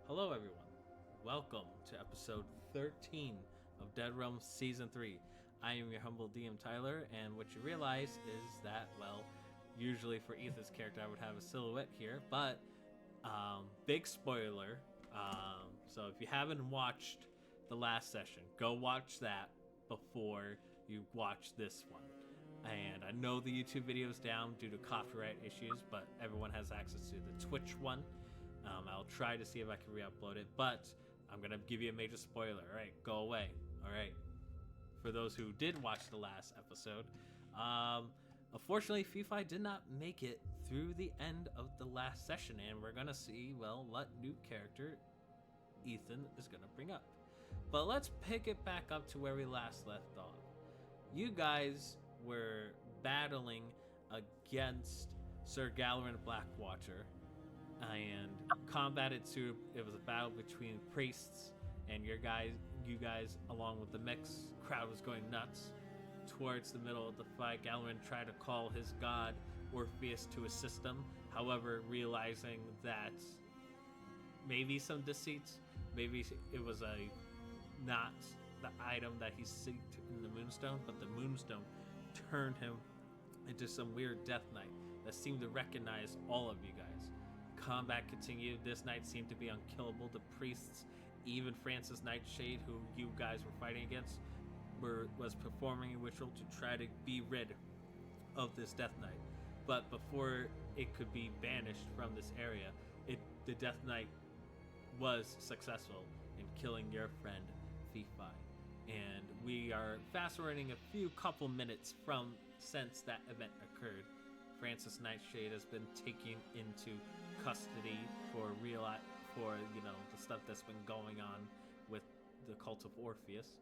Hello, everyone. Welcome to episode 13 of Dead Realms Season 3. I am your humble DM Tyler, and what you realize is that, well, usually for Ethan's character, I would have a silhouette here, but big spoiler. So if you haven't watched the last session, go watch that before you watch this one. And I know the YouTube video is down due to copyright issues, but everyone has access to the Twitch one. I'll try to see if I can re-upload it, but I'm gonna give you a major spoiler. All right, go away. All right. For those who did watch the last episode, unfortunately, FIFA did not make it through the end of the last session, and we're gonna see, well, what new character Ethan is gonna bring up. But let's pick it back up to where we last left off. You guys were battling against Sir Galarin Blackwatcher, and combated to it was a battle between priests and you guys along with the mix crowd was going nuts. Towards the middle of the fight, Galarin tried to call his god Orpheus to assist him, however realizing that maybe some deceits, maybe it was a not the item that he seeked in the Moonstone, but the Moonstone turned him into some weird death knight that seemed to recognize all of you guys. Combat continued. This knight seemed to be unkillable. The priests, even Francis Nightshade, who you guys were fighting against, was performing a ritual to try to be rid of this death knight. But before it could be banished from this area, the death knight was successful in killing your friend Fifi. And we are fast forwarding a few couple minutes from since that event occurred. Francis Nightshade has been taken into custody for the stuff that's been going on with the cult of Orpheus,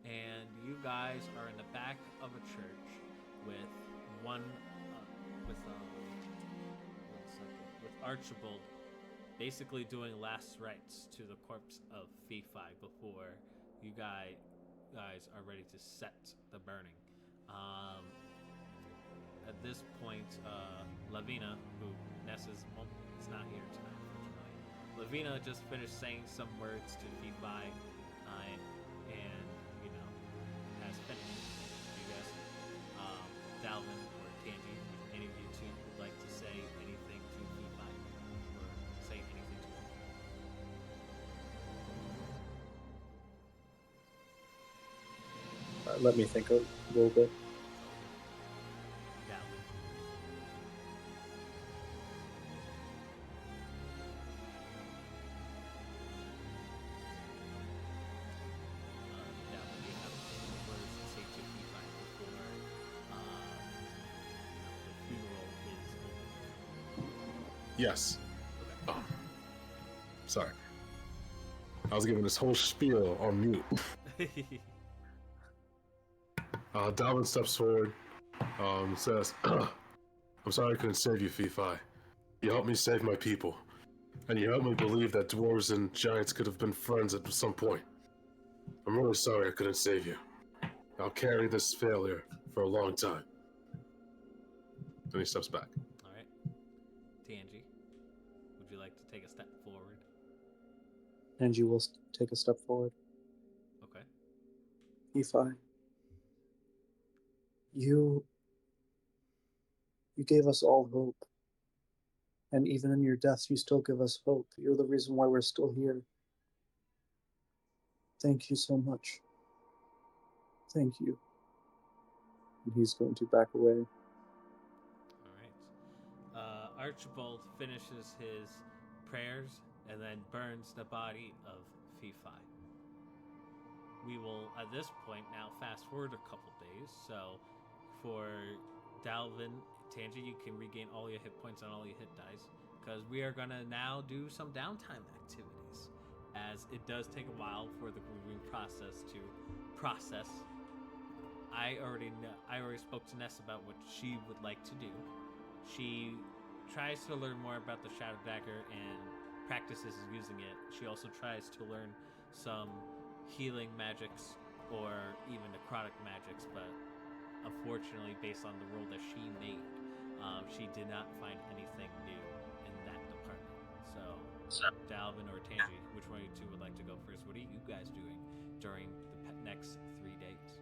and you guys are in the back of a church with with Archibald basically doing last rites to the corpse of Fifi before you guys are ready to set the burning. At this point, Lavina, who Nessa's is not here tonight, unfortunately. Lavina just finished saying some words to Fifi, and has finished. You guys, Dalvin or Tangy, any of you two would like to say anything to Fifi or say anything to him? Let me think a little bit. Yes. Sorry. I was giving this whole spiel on mute. Dalvin steps forward, says, I'm sorry I couldn't save you, Fifi. You helped me save my people. And you helped me believe that dwarves and giants could have been friends at some point. I'm really sorry I couldn't save you. I'll carry this failure for a long time. Then he steps back. Alright. Tangy, would you like to take a step forward? And you will take a step forward. Okay. Fifi, you gave us all hope. And even in your death, you still give us hope. You're the reason why we're still here. Thank you so much. Thank you. And he's going to back away. Alright. Archibald finishes his prayers and then burns the body of Fifi. We will, at this point, now fast forward a couple days. So, for Dalvin, Tangy, you can regain all your hit points and all your hit dice, because we are going to now do some downtime activities, as it does take a while for the grieving process to process. I already spoke to Ness about what she would like to do. She tries to learn more about the Shadow Dagger and practices using it. She also tries to learn some healing magics or even necrotic magics, but unfortunately, based on the roll that she made, she did not find anything new in that department. So Dalvin or Tangy, which one of you two would like to go first? What are you guys doing during the next 3 days?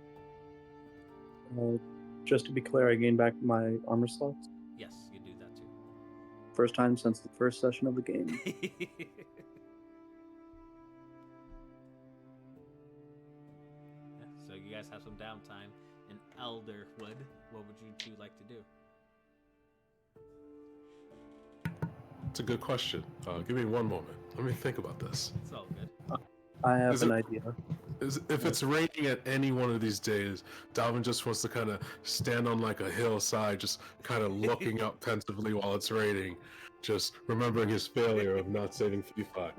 Just to be clear, I gained back my armor slots. Yes, you do that too. First time since the first session of the game. Yeah, so you guys have some downtime in Elderwood. What would you two like to do? It's a good question. Give me one moment. Let me think about this. It's all good. I have Is an it- idea. If it's raining at any one of these days, Dalvin just wants to kind of stand on like a hillside, just kind of looking up pensively while it's raining, just remembering his failure of not saving Phi.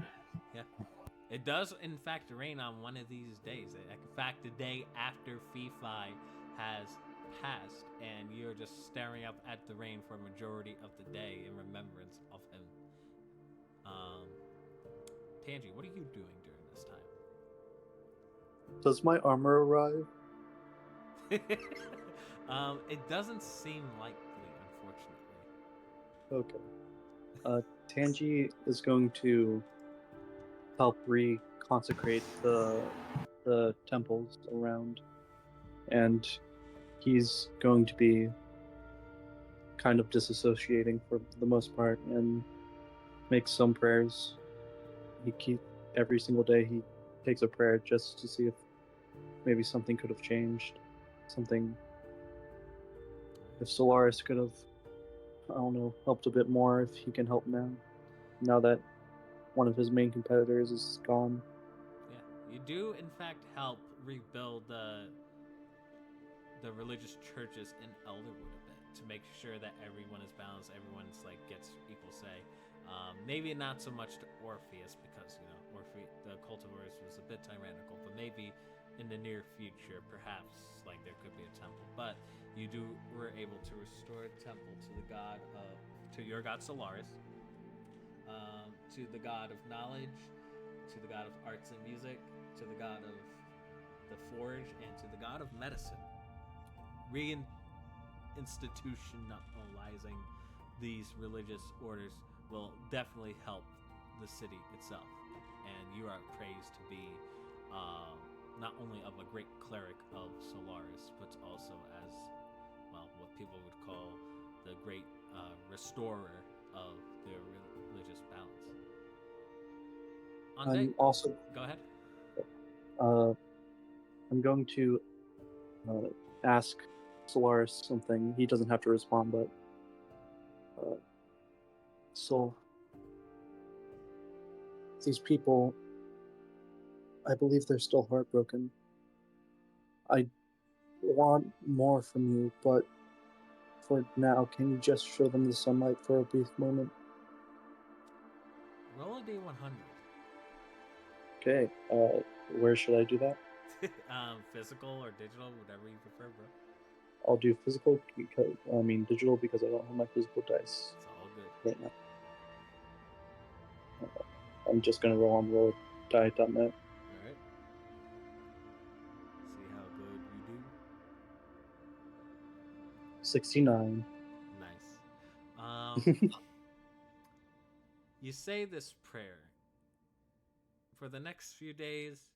It does, in fact, rain on one of these days. In fact, the day after Phi has passed, and you're just staring up at the rain for a majority of the day in remembrance of him. Tangy, what are you doing during this time? Does my armor arrive? It doesn't seem likely, unfortunately. Okay. Tangi is going to help reconsecrate the temples around, and he's going to be kind of disassociating for the most part and make some prayers. Every single day he takes a prayer just to see if maybe something could have changed, something. If Solaris could have, I don't know, helped a bit more, if he can help now that one of his main competitors is gone. Yeah, you do in fact help rebuild the religious churches in Elderwood a bit to make sure that everyone is balanced, everyone's like gets equal say. Maybe not so much to Orpheus because the cult of Orpheus was a bit tyrannical, but maybe in the near future, perhaps like there could be a temple. But you were able to restore a temple to your god Solaris, to the god of knowledge, to the god of arts and music, to the god of the forge, and to the god of medicine. Reinstitutionalizing these religious orders will definitely help the city itself, and you are praised to be not only of a great cleric of Solaris, but also as, well, what people would call the great restorer of the religious balance. Go ahead. I'm going to ask Solaris something. He doesn't have to respond, but so these people, I believe they're still heartbroken. I want more from you, but for now, can you just show them the sunlight for a brief moment? Roll a d100. Okay, where should I do that? Physical or digital, whatever you prefer, bro. I'll do physical digital because I don't have my physical dice It's all good. right now. I'm just gonna roll on roll.die.net. Alright. See how good you do. 69. Nice. You say this prayer. For the next few days,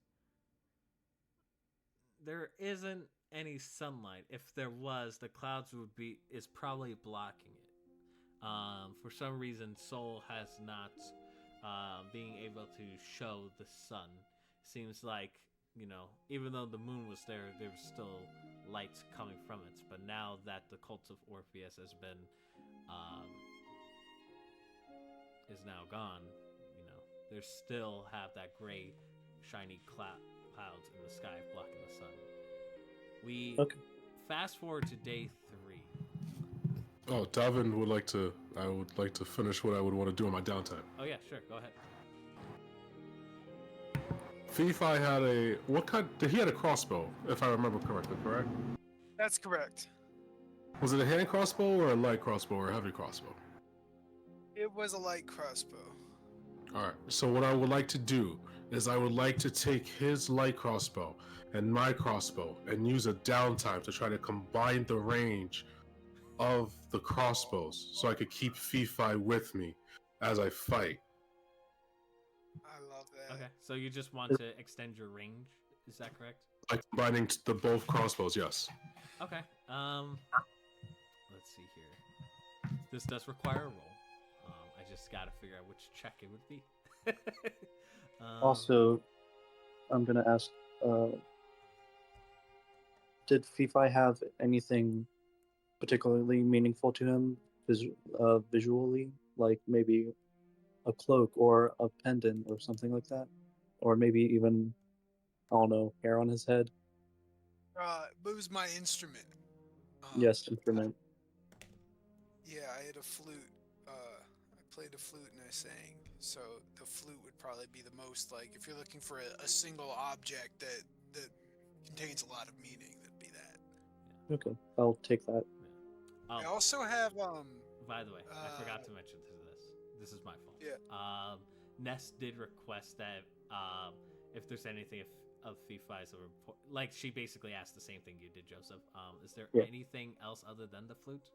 there isn't any sunlight. If there was, the clouds is probably blocking it. For some reason, Sol has not being able to show the sun. Seems like, even though the moon was there was still lights coming from it. But now that the cult of Orpheus has been is now gone, they still have that gray, shiny clouds in the sky blocking the sun. We fast forward to day 3. Oh, Dalvin would like to. I would like to finish what I would want to do in my downtime. Oh yeah, sure. Go ahead. Phi had he had a crossbow, if I remember correctly, correct? That's correct. Was it a hand crossbow or a light crossbow or a heavy crossbow? It was a light crossbow. Alright, so what I would like to do is I would like to take his light crossbow and my crossbow and use a downtime to try to combine the range of the crossbows so I could keep Phi with me as I fight. Okay, so you just want to extend your range. Is that correct? Like combining the both crossbows, yes. Okay. Let's see here. This does require a roll. I just gotta figure out which check it would be. Also, I'm gonna ask, did Fifi have anything particularly meaningful to him visually? Like maybe a cloak or a pendant or something like that? Or maybe even, I don't know, hair on his head? But it was my instrument. Yes, instrument. Yeah, I had a flute. I played a flute and I sang. So the flute would probably be the most like if you're looking for a single object that contains a lot of meaning, that'd be that. Okay, I'll take that. I also have By the way, I forgot to mention this. This is my fault. Yeah. Ness did request that if there's anything of Fifi's or like she basically asked the same thing you did, Joseph. Is there anything else other than the flute?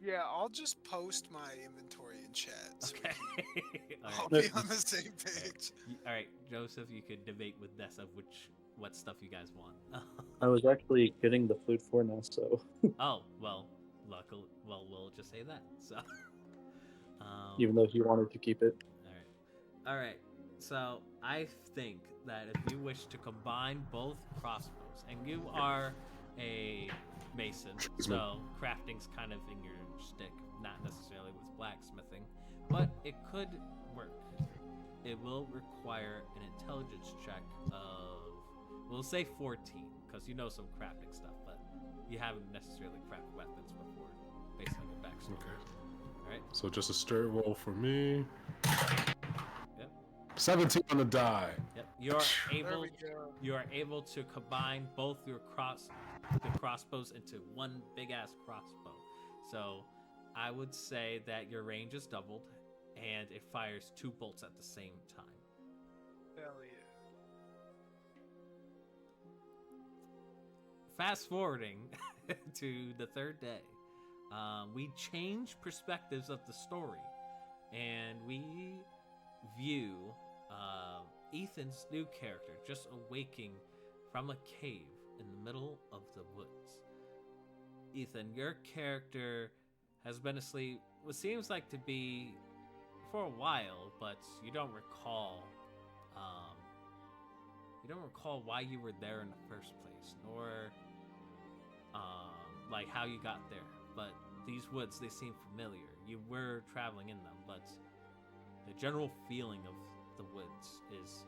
Yeah, I'll just post my inventory in chat. So Okay. I'll be on the same page. All right, Joseph, you could debate with Ness of what stuff you guys want. I was actually getting the flute for now, so. Oh well, luckily, we'll just say that. So. Even though he wanted to keep it. All right. So I think that if you wish to combine both crossbows, and you are a mason, so crafting's kind of in your stick, not necessarily with blacksmithing, but it could work. It will require an intelligence check of, we'll say 14, because you know some crafting stuff, but you haven't necessarily crafted weapons before, based on your backstory. Okay. All right. So just a straight roll for me. Yep. 17 on the die. Yep. You are able to combine both the crossbows into one big ass crossbow. So I would say that your range is doubled and it fires 2 bolts at the same time. Hell yeah. Fast forwarding to the 3rd day. We change perspectives of the story and we view Ethan's new character just awaking from a cave in the middle of the woods. Ethan, your character has been asleep what seems like to be for a while, but you don't recall why you were there in the first place, nor like how you got there. But these woods, they seem familiar. You were traveling in them, but the general feeling of the woods is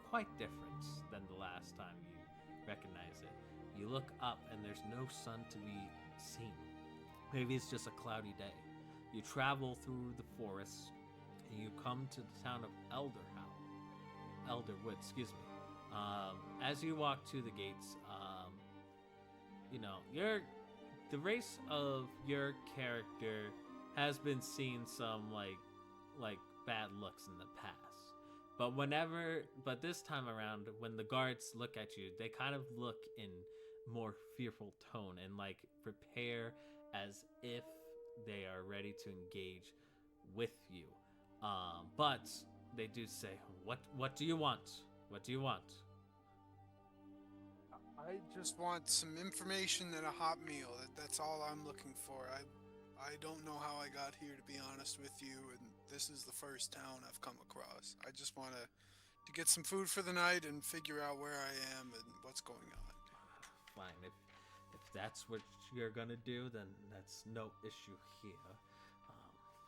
quite different than the last time you recognize it. You look up and there's no sun to be seen. Maybe it's just a cloudy day. You travel through the forest and you come to the town of Elderwood, excuse me. As you walk to the gates, the race of your character has been seeing some like bad looks in the past. But this time around, when the guards look at you, they kind of look in more fearful tone and like prepare as if they are ready to engage with you. But they do say, "What do you want? What do you want?" I just want some information and a hot meal. That's all I'm looking for. I don't know how I got here, to be honest with you, and this is the first town I've come across. I just want to get some food for the night and figure out where I am and what's going on. Fine, if that's what you're gonna do, then that's no issue here.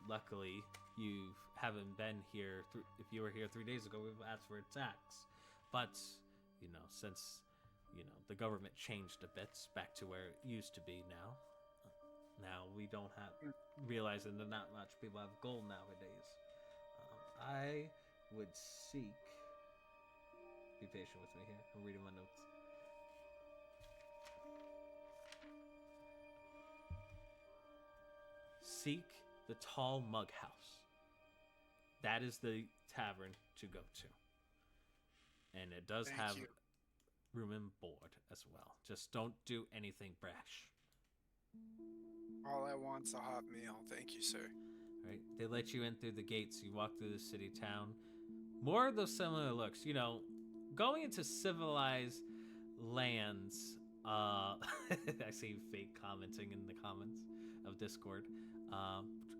Luckily, you haven't been here. If you were here 3 days ago, we've asked for a tax. But since the government changed a bit back to where it used to be now. Now we don't realizing that not much people have gold nowadays. I would seek. Be patient with me here. I'm reading my notes. Seek the Tall Mug House. That is the tavern to go to. And it does have room and board as well. Just don't do anything brash. All I want's a hot meal. Thank you, sir. All right. They let you in through the gates. You walk through the city town. more of those similar looks. Going into civilized lands. I see fake commenting in the comments of Discord.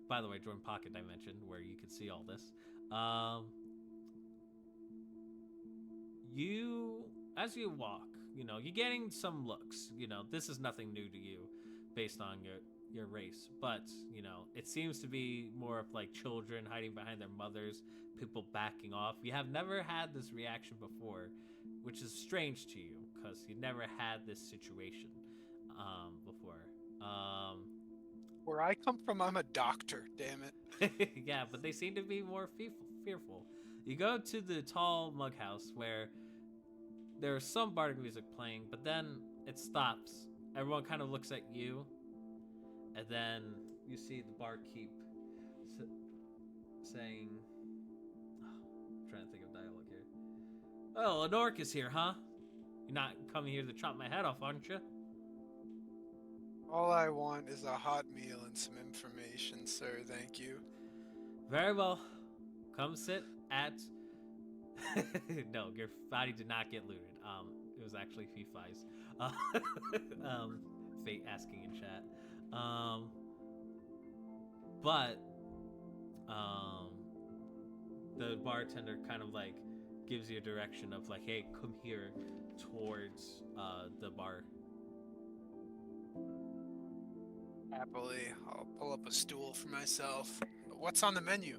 By the way, join Pocket Dimension where you can see all this. As you walk, you're getting some looks. This is nothing new to you, based on your race, but it seems to be more of like children hiding behind their mothers, people backing off. You have never had this reaction before, which is strange to you because you never had this situation before. Where I come from, I'm a doctor. Damn it. Yeah, but they seem to be more fearful. You go to the tall mug house where there's some bardic music playing, but then it stops. Everyone kind of looks at you, and then you see the barkeep saying, I'm trying to think of dialogue here. Oh, an orc is here, huh? You're not coming here to chop my head off, aren't you? All I want is a hot meal and some information, sir. Thank you. Very well. Come sit at... No, your body did not get looted. It was actually Fifai's. Fate asking in chat. But the bartender kind of like gives you a direction of like, hey, come here towards the bar. Happily, I'll pull up a stool for myself. What's on the menu?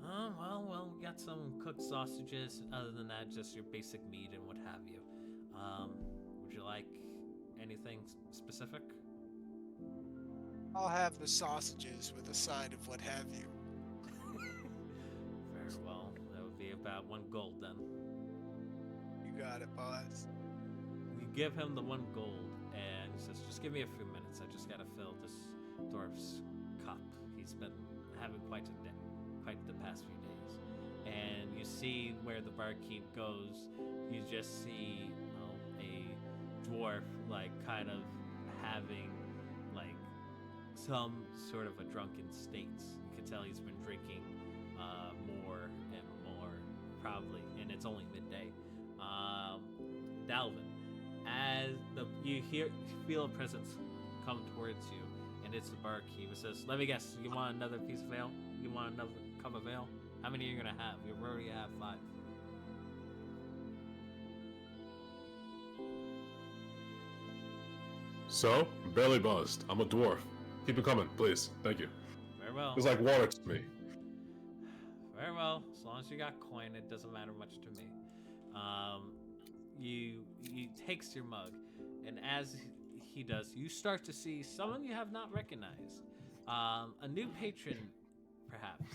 Well, we got some cooked sausages. Other than that, just your basic meat and what have you. Would you like anything specific? I'll have the sausages with a side of what have you. Very well. That would be about 1 gold then. You got it, boss. You give him the 1 gold, and he says, just give me a few minutes. I just gotta fill this dwarf's cup. He's been having quite the past few days. And you see where the barkeep goes, you just see a dwarf like kind of having like some sort of a drunken state. You can tell he's been drinking more and more, probably, and it's only midday. Dalvin, as you feel a presence come towards you, and it's the barkeep. It says, "Let me guess, you want another piece of ale? You want another cup of ale? How many are you gonna have? You already have 5." So, barely buzzed. I'm a dwarf. Keep it coming, please. Thank you. Very well. It's like water to me. Very well. As long as you got coin, it doesn't matter much to me. He takes your mug, and as he does, you start to see someone you have not recognized. A new patron, perhaps.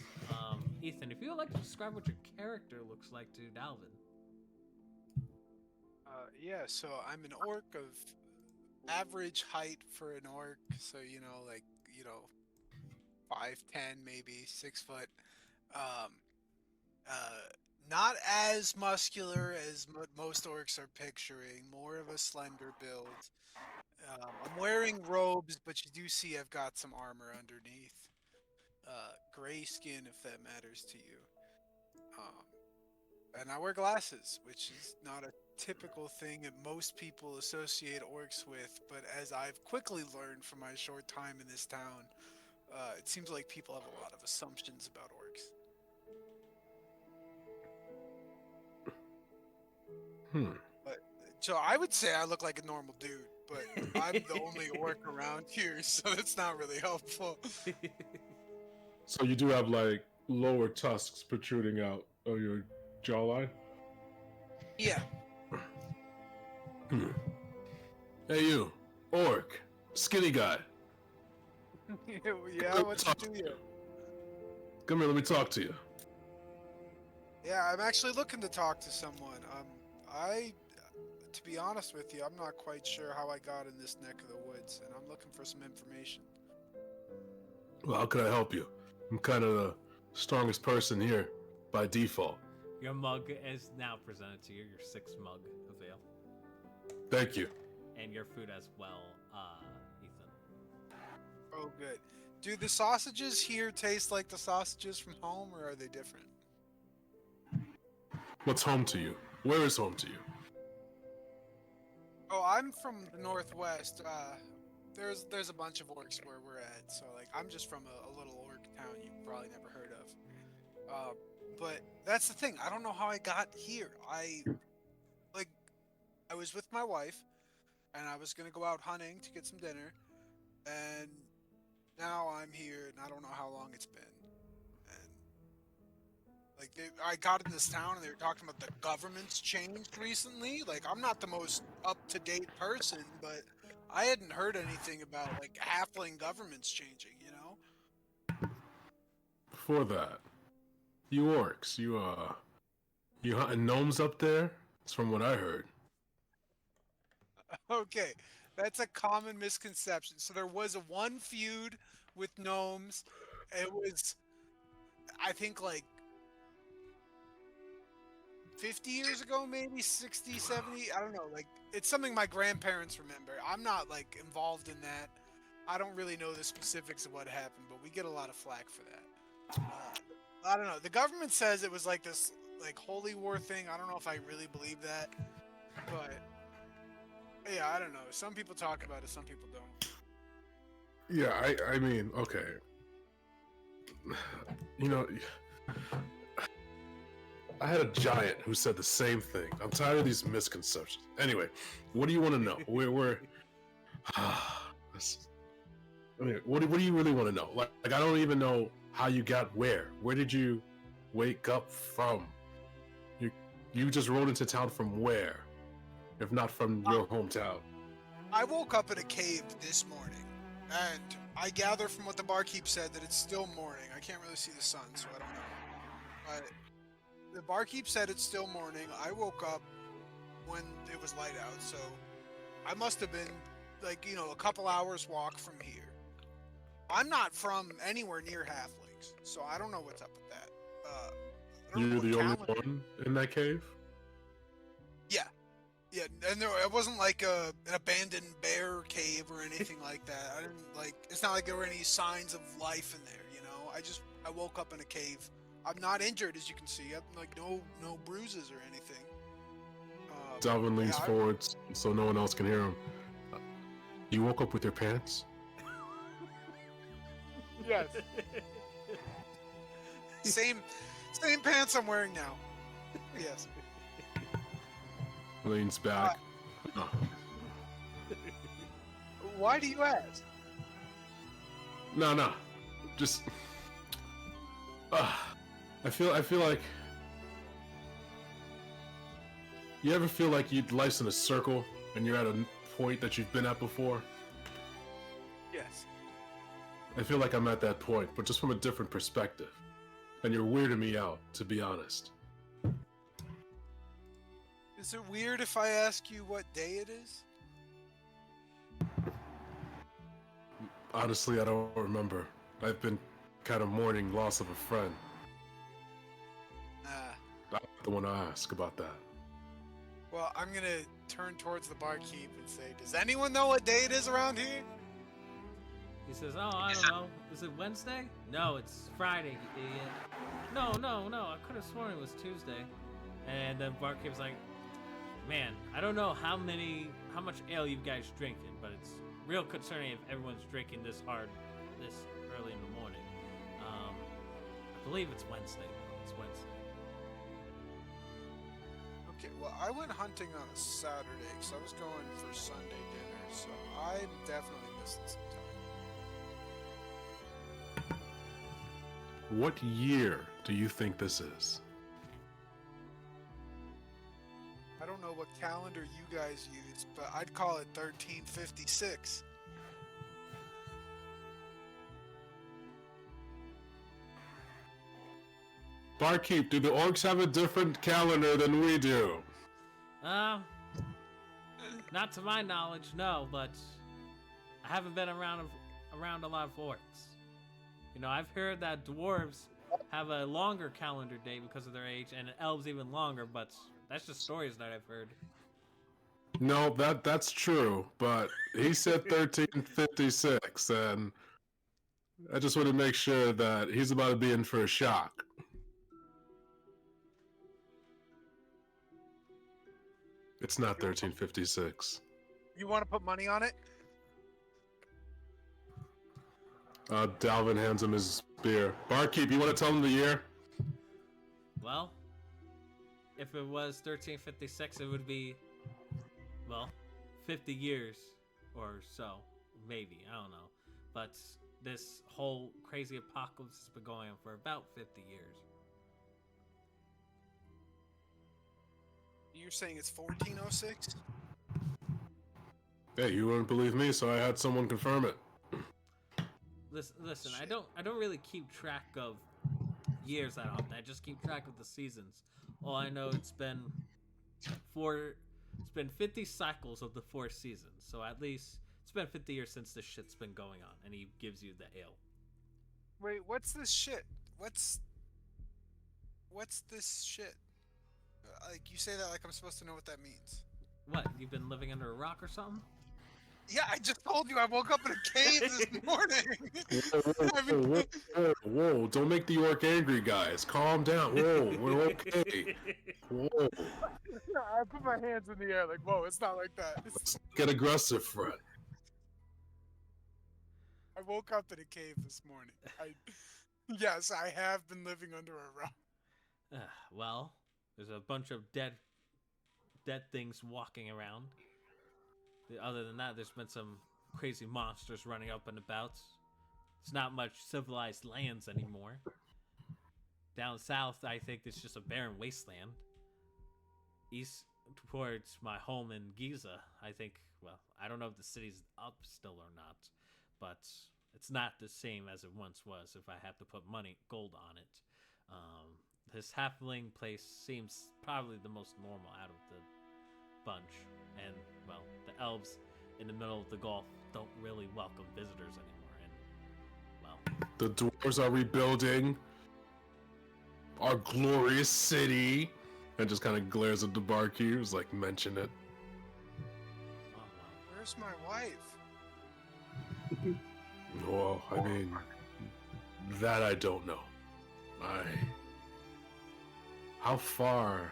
Ethan, if you would like to describe what your character looks like to Dalvin. Yeah, so I'm an orc of average height for an orc, so 5'10", maybe 6 foot. Not as muscular as most orcs are picturing. More of a slender build. I'm wearing robes, but you do see I've got some armor underneath. Gray skin, if that matters to you. And I wear glasses, which is not a typical thing that most people associate orcs with, but as I've quickly learned from my short time in this town, it seems like people have a lot of assumptions about orcs. So I would say I look like a normal dude, but I'm the only orc around here, so that's not really helpful. So you do have like lower tusks protruding out of your jawline? Yeah. Hey you, orc, skinny guy. Yeah, what you do here? Come here, let me talk to you. Yeah, I'm actually looking to talk to someone. To be honest with you, I'm not quite sure how I got in this neck of the woods, and I'm looking for some information. Well, how can I help you? I'm kind of the strongest person here by default. Your mug is now presented to you, your 6th mug of ale. Thank you. And your food as well, Ethan. Oh, good. Do the sausages here taste like the sausages from home, or are they different? What's home to you? Where is home to you? Oh, I'm from the Northwest. There's a bunch of orcs where we're at, so like I'm just from a little orc town you probably never heard of. But that's the thing. I don't know how I got here. Like I was with my wife, and I was gonna go out hunting to get some dinner, and now I'm here, and I don't know how long it's been. And like I got in this town, and they were talking about the government's changed recently. Like I'm not the most up to date person, but I hadn't heard anything about like halfling governments changing. You know? Before that, you orcs, you hunting gnomes up there? That's from what I heard. Okay, that's a common misconception. So there was a one feud with gnomes. It was, I think, like 50 years ago, maybe 60, 70. I don't know. Like, it's something my grandparents remember. I'm not, like, involved in that. I don't really know the specifics of what happened, but we get a lot of flack for that. I don't know. The government says it was like this, like, holy war thing. I don't know if I really believe that, but yeah, I don't know. Some people talk about it, some people don't. Yeah, I mean, okay. You know, I had a giant who said the same thing. I'm tired of these misconceptions. Anyway, what do you want to know? We're I mean, what do you really want to know? Like I don't even know how you got where. Where did you wake up from? You just rode into town from where? If not from your hometown. I woke up in a cave this morning, and I gather from what the barkeep said that it's still morning. I can't really see the sun, so I don't know. But the barkeep said it's still morning. I woke up when it was light out, so I must have been, like, you know, a couple hours walk from here. I'm not from anywhere near halflings, so I don't know what's up with that. I don't know You're what the only calendar- one in that cave? Yeah, and it wasn't like an abandoned bear cave or anything like that. I didn't like. It's not like there were any signs of life in there. You know, I woke up in a cave. I'm not injured, as you can see. I'm like no bruises or anything. Dalvin leans yeah, forward so no one else can hear him. You woke up with your pants? Yes. Same pants I'm wearing now. Yes. Leans back. Why do you ask? No. Just. I feel like. You ever feel like life's in a circle and you're at a point that you've been at before? Yes. I feel like I'm at that point, but just from a different perspective. And you're weirding me out, to be honest. Is it weird if I ask you what day it is? Honestly, I don't remember. I've been kind of mourning loss of a friend. Nah. I'm the one to ask about that. Well, I'm gonna turn towards the barkeep and say, does anyone know what day it is around here? He says, "Oh, I don't know. Is it Wednesday? No, it's Friday, you idiot. No. I could have sworn it was Tuesday." And then barkeep's like, "Man, I don't know how much ale you guys drinking, but it's real concerning if everyone's drinking this hard, this early in the morning. I believe it's Wednesday. It's Wednesday." Okay, well, I went hunting on a Saturday because I was going for Sunday dinner, so I'm definitely missing some time. What year do you think this is? I don't know what calendar you guys use, but I'd call it 1356. Barkeep, do the orcs have a different calendar than we do? Not to my knowledge, no, but I haven't been around a lot of orcs. You know, I've heard that dwarves have a longer calendar date because of their age, and elves even longer, but that's just stories that I've heard. No, that's true, but he said 1356, and I just want to make sure that he's about to be in for a shock. It's not 1356. You want to put money on it? Dalvin hands him his beer. Barkeep, you want to tell him the year? Well, if it was 1356, it would be, well, 50 years or so, maybe. I don't know. But this whole crazy apocalypse has been going on for about 50 years. You're saying it's 1406? Hey, you wouldn't believe me, so I had someone confirm it. Listen, I don't really keep track of years that often. I just keep track of the seasons. All I know, it's been 50 cycles of the 4 seasons. So at least it's been 50 years since this shit's been going on, and he gives you the ale. Wait, what's this shit? What's this shit? Like, you say that like I'm supposed to know what that means. What? You've been living under a rock or something? Yeah, I just told you I woke up in a cave this morning. Whoa, don't make the orc angry, guys. Calm down. Whoa, we're okay. Whoa. I put my hands in the air like, whoa, it's not like that. Let's get aggressive, Fred. I woke up in a cave this morning. Yes, I have been living under a rock. Well, there's a bunch of dead things walking around. Other than that, there's been some crazy monsters running up and about. It's not much civilized lands anymore. Down south, I think it's just a barren wasteland. East towards my home in Giza, I think, well, I don't know if the city's up still or not, but it's not the same as it once was if I had to put gold on it. This halfling place seems probably the most normal out of the bunch, and well, the elves in the middle of the Gulf don't really welcome visitors anymore, and well, The dwarves are rebuilding our glorious city. And just kind of glares at the barkeep, was like, mention it. oh, well. Where's my wife? Well, I mean, that I don't know. How far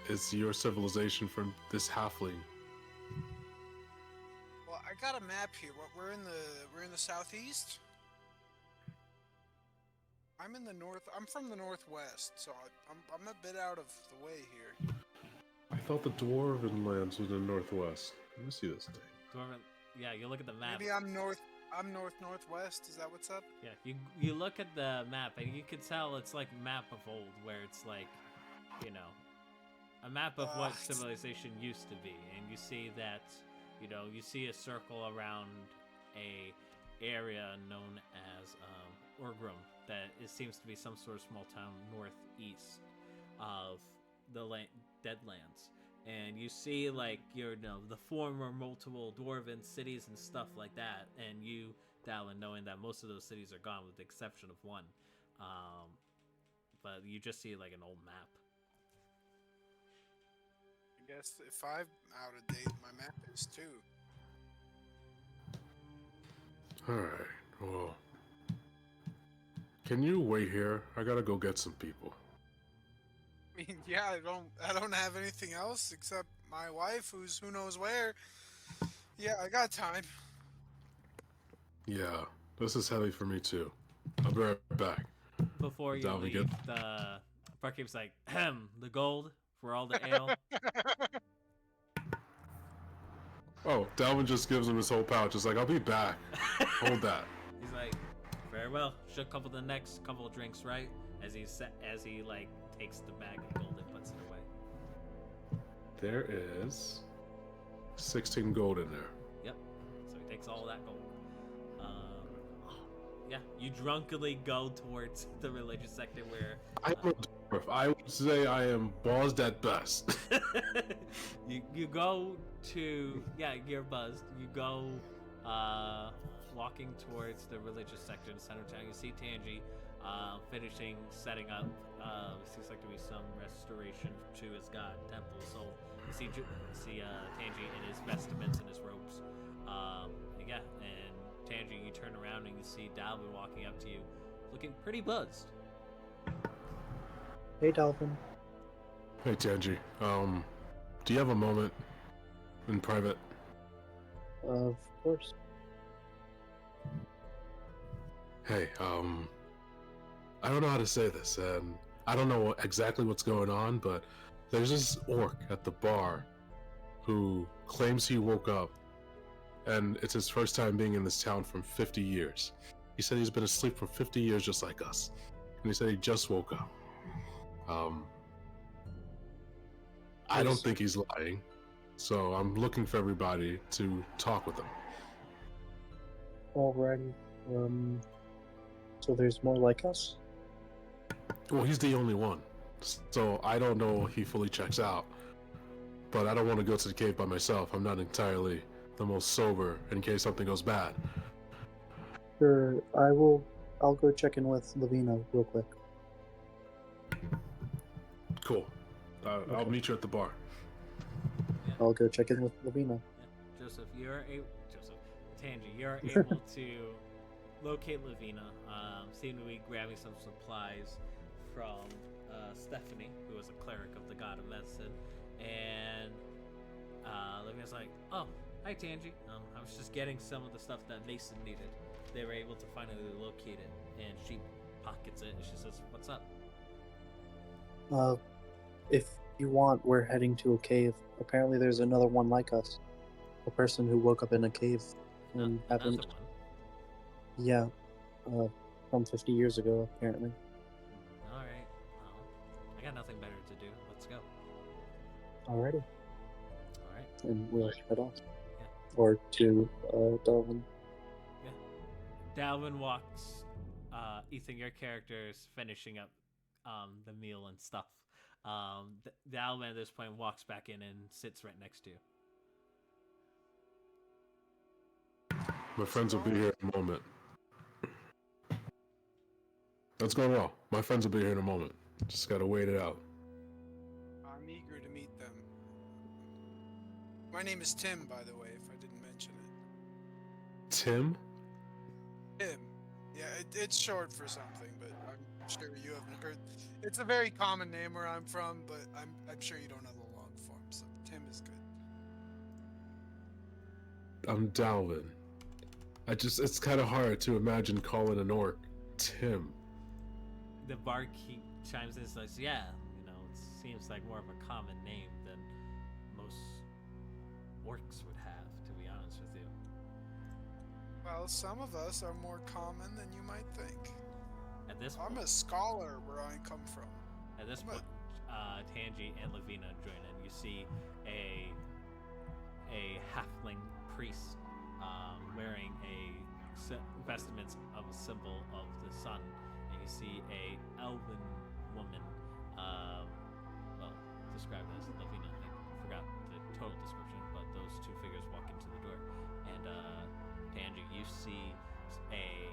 is your civilization from this halfling? Well, I got a map here. We're in the southeast. I'm in the north. I'm from the northwest, so I'm a bit out of the way here. I thought the dwarven lands was in the northwest. Let me see this thing. Dwarven, yeah, you look at the map. Maybe I'm northwest. Is that what's up? Yeah, you look at the map, and you can tell it's like a map of old, where it's like, you know, a map of what civilization used to be, and you see that, you know, you see a circle around a area known as Orgrim, that it seems to be some sort of small town northeast of the Deadlands, and you see like the former multiple dwarven cities and stuff like that, and you, Dallin, knowing that most of those cities are gone with the exception of one, but you just see like an old map. I guess if I'm out of date, my map is too. Alright, well. Can you wait here? I gotta go get some people. I mean, yeah, I don't have anything else except my wife, who's who knows where. Yeah, I got time. Yeah, this is heavy for me too. I'll be right back. Before you That'll be leave, good. the barkeep's like, the gold for all the ale. Oh, Dalvin just gives him his whole pouch. It's like, I'll be back. Hold that. He's like, very well. Should couple the next couple of drinks, right? As he like takes the bag of gold and puts it away. There is 16 gold in there. Yep. So he takes all that gold. Yeah, you drunkenly go towards the religious sector where I'm a dwarf. I would say I am buzzed at best. you go to, yeah, you're buzzed. You go walking towards the religious sector in the center of town. You see Tangi finishing setting up. Seems like to be some restoration to his god temple. So you see Tangi in his vestments and his robes. Yeah, and Tangi, you turn around and you see Dalvin walking up to you, looking pretty buzzed. Hey, Dalvin. Hey, Tenji. Do you have a moment in private? Of course. Hey, I don't know how to say this, and I don't know exactly what's going on, but there's this orc at the bar who claims he woke up, and it's his first time being in this town from 50 years. He said he's been asleep for 50 years just like us, and he said he just woke up. I don't think he's lying, so I'm looking for everybody to talk with him. Alrighty. So there's more like us? Well, he's the only one, so I don't know if he fully checks out. But I don't want to go to the cave by myself. I'm not entirely the most sober in case something goes bad. Sure, I'll go check in with Lavina real quick. Cool. I'll meet you at the bar. Yeah. I'll go check in with Lavina. Yeah. Tangi, you're able to locate Lavina. Seem to be grabbing some supplies from Stephanie, who was a cleric of the god of medicine, and Lavina's like, "Oh, hi Tangi. I was just getting some of the stuff that Mason needed." They were able to finally locate it, and she pockets it, and she says, "What's up?" If you want, we're heading to a cave. Apparently there's another one like us. A person who woke up in a cave and Another haven't... one. Yeah, from 50 years ago, apparently. All right. Well, I got nothing better to do. Let's go. Alrighty. All right. And we'll head off. Yeah. Or to Darwin. Dalvin walks. Ethan, your character is finishing up the meal and stuff. Dalvin at this point walks back in and sits right next to you. My friends will be here in a moment. That's going well. My friends will be here in a moment. Just gotta wait it out. I'm eager to meet them. My name is Tim, by the way, if I didn't mention it. Tim? Tim. Yeah, it's short for something, but I'm sure you haven't heard. It's a very common name where I'm from, but I'm sure you don't know the long form, so Tim is good. I'm Dalvin. It's kind of hard to imagine calling an orc Tim. The barkeep chimes in and says, "Yeah, it seems like more of a common name than most orcs would have, to be honest with you." Well, some of us are more common than you might think. At this I'm point, a scholar where I come from. Tangi and Lavina join in. You see a halfling priest wearing vestments of a symbol of the sun, and you see a elven woman, described as Lavina. I forgot the total description, but those two figures walk into the door, and Tangi, you see a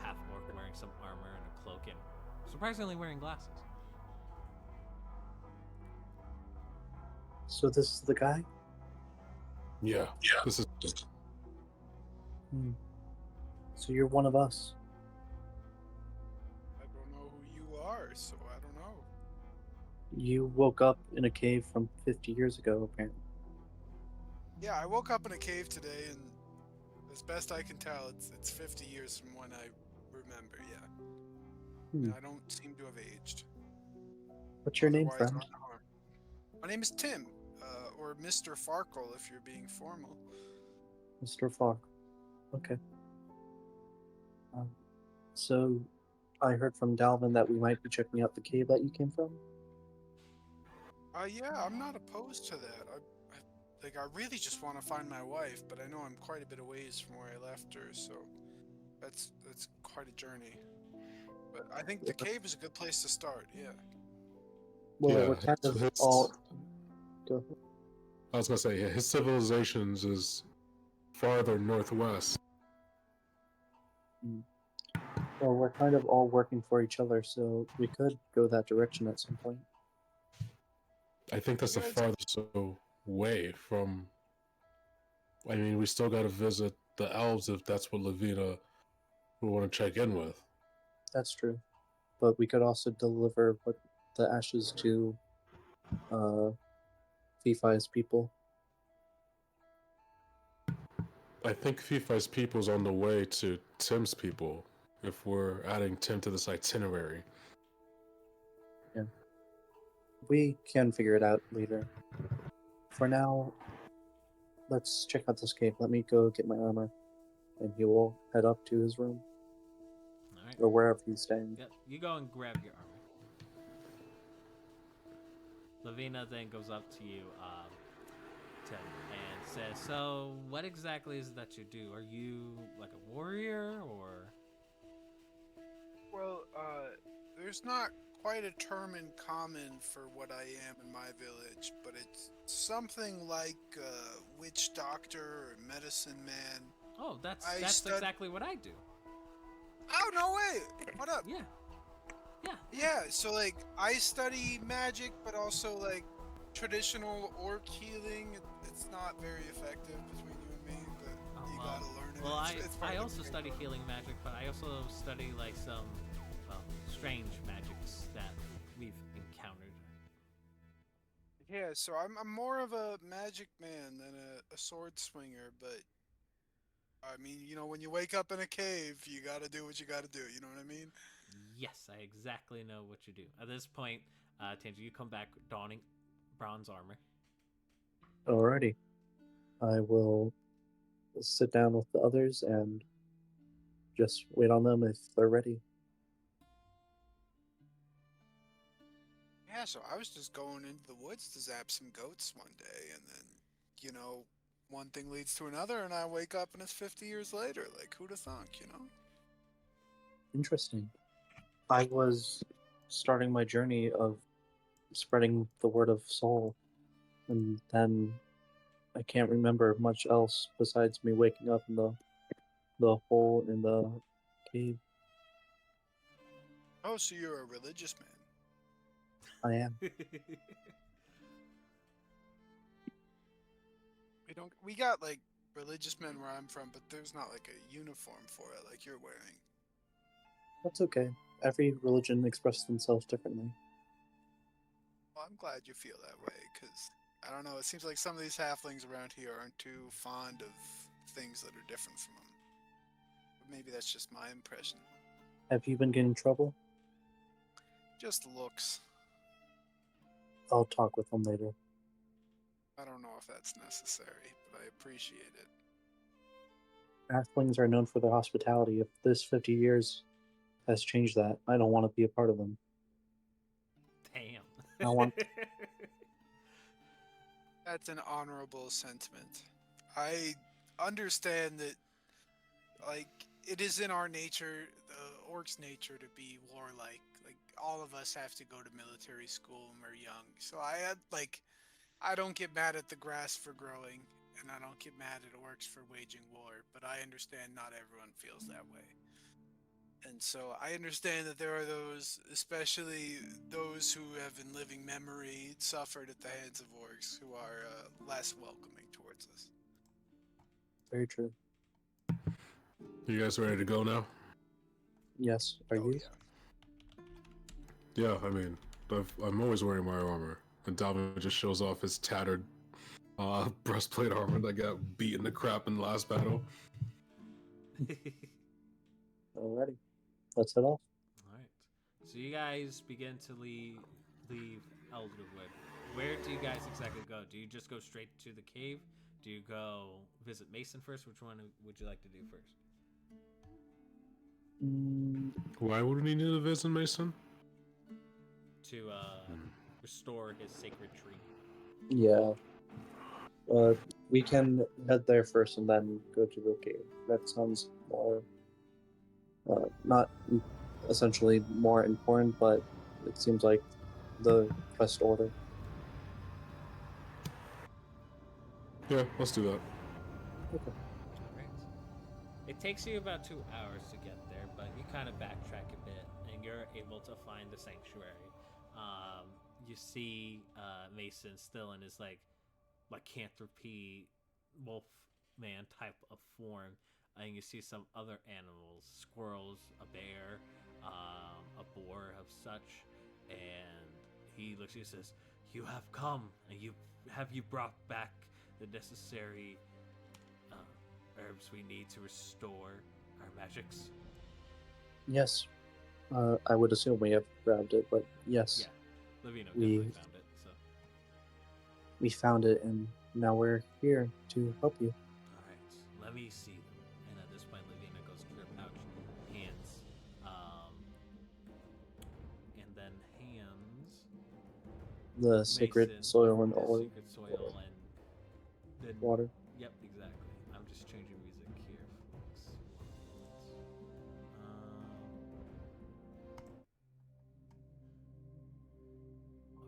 half orc wearing some armor and a cloak, and surprisingly wearing glasses. So this is the guy? Yeah. This is. So you're one of us. I don't know who you are, so I don't know. You woke up in a cave from 50 years ago, apparently. Yeah, I woke up in a cave today, and as best I can tell, it's 50 years from when I remember. Yeah, and I don't seem to have aged. What's your name, Otherwise, friend? unharmed. My name is Tim, or Mr. Farkle if you're being formal. Mr. Falk. Okay. So, I heard from Dalvin that we might be checking out the cave that you came from. Yeah, I'm not opposed to that. I really just want to find my wife, but I know I'm quite a bit of ways from where I left her, so that's quite a journey. But I think the cave is a good place to start. Yeah. Well, Yeah, we're kind of it's- all. Go ahead. I was gonna say, yeah, his civilizations is farther northwest. Well, we're kind of all working for each other, so we could go that direction at some point. I think that's the farthest away from. I mean, we still gotta visit the elves if that's what Lavina would want to check in with. That's true. But we could also deliver the ashes to Fifi's people. I think FIFA's people's on the way to Tim's people. If we're adding Tim to this itinerary. We can figure it out later. For now, let's check out this cave. Let me go get my armor. And he will head up to his room. All right. Or wherever he's staying. Yep. You go and grab your armor. Lavina then goes up to you, Tim, and says, "So, what exactly is it that you do? Are you like a warrior, or?" Well, there's not quite a term in common for what I am in my village, but it's something like witch doctor or medicine man. Oh, that's I exactly what I do. Oh, no way! What up? Yeah. Yeah. Yeah, so like I study magic, but also like traditional orc healing. It's not very effective between you and me, but you gotta learn it. Well, It's part I of the also study healing magic, but I also study like some strange magics that we've encountered. Yeah, so I'm more of a magic man than a sword swinger, but I mean, you know, when you wake up in a cave, you gotta do what you gotta do, you know what I mean? Yes, I exactly know what you do. At this point, Tangy, you come back donning bronze armor. Alrighty. I will sit down with the others and just wait on them if they're ready. Yeah, so I was just going into the woods to zap some goats one day, and then, you know, one thing leads to another, and I wake up and it's 50 years later. Like, who'da thunk, you know? Interesting. I was starting my journey of spreading the word of soul, and then I can't remember much else besides me waking up in the hole in the cave. Oh, so you're a religious man. I am. We got like religious men where I'm from, but there's not like a uniform for it like you're wearing. That's okay. Every religion expresses themselves differently. Well, I'm glad you feel that way, because I don't know, it seems like some of these halflings around here aren't too fond of things that are different from them. But maybe that's just my impression. Have you been getting in trouble? Just looks. I'll talk with them later. I don't know if that's necessary, but I appreciate it. Halflings are known for their hospitality. If this 50 years has changed that, I don't want to be a part of them. Damn. I want. That's an honorable sentiment. I understand that, like, it is in our nature, the orc's nature, to be warlike. Like, all of us have to go to military school when we're young. So I don't get mad at the grass for growing, and I don't get mad at orcs for waging war, but I understand not everyone feels that way. And so I understand that there are those, especially those who have in living memory suffered at the hands of orcs, who are less welcoming towards us. Very true. You guys ready to go now? Yes. Are Oh you? yeah. Yeah, I mean, I'm always wearing my armor. And Dalvin just shows off his tattered breastplate armor that got beaten to crap in the last battle. Alrighty. Let's head off. All right. So you guys begin to leave Elderwood. Where do you guys exactly go? Do you just go straight to the cave? Do you go visit Mason first? Which one would you like to do first? Why would we need to visit Mason? To restore his sacred tree. Yeah. We can head there first and then go to the cave. That sounds more, not essentially more important, but it seems like the best order. Yeah, let's do that. Okay. Right. It takes you about 2 hours to get there, but you kind of backtrack a bit, and you're able to find the sanctuary. You see Mason still in his like lycanthropy wolf man type of form, and you see some other animals, squirrels, a bear, a boar of such, and he looks at you and says, You have come, and you brought back the necessary herbs we need to restore our magics? Yes. I would assume we have grabbed it, but yes, Yeah, Lavino We- definitely found it. So, we found it, and now we're here to help you. all right, let me see them. And at this point, Lavina goes to her pouch, hands, and then hands The sacred Mason soil and the oil, secret soil and then water. Yep, exactly. I'm just changing music here, folks. 1 moment.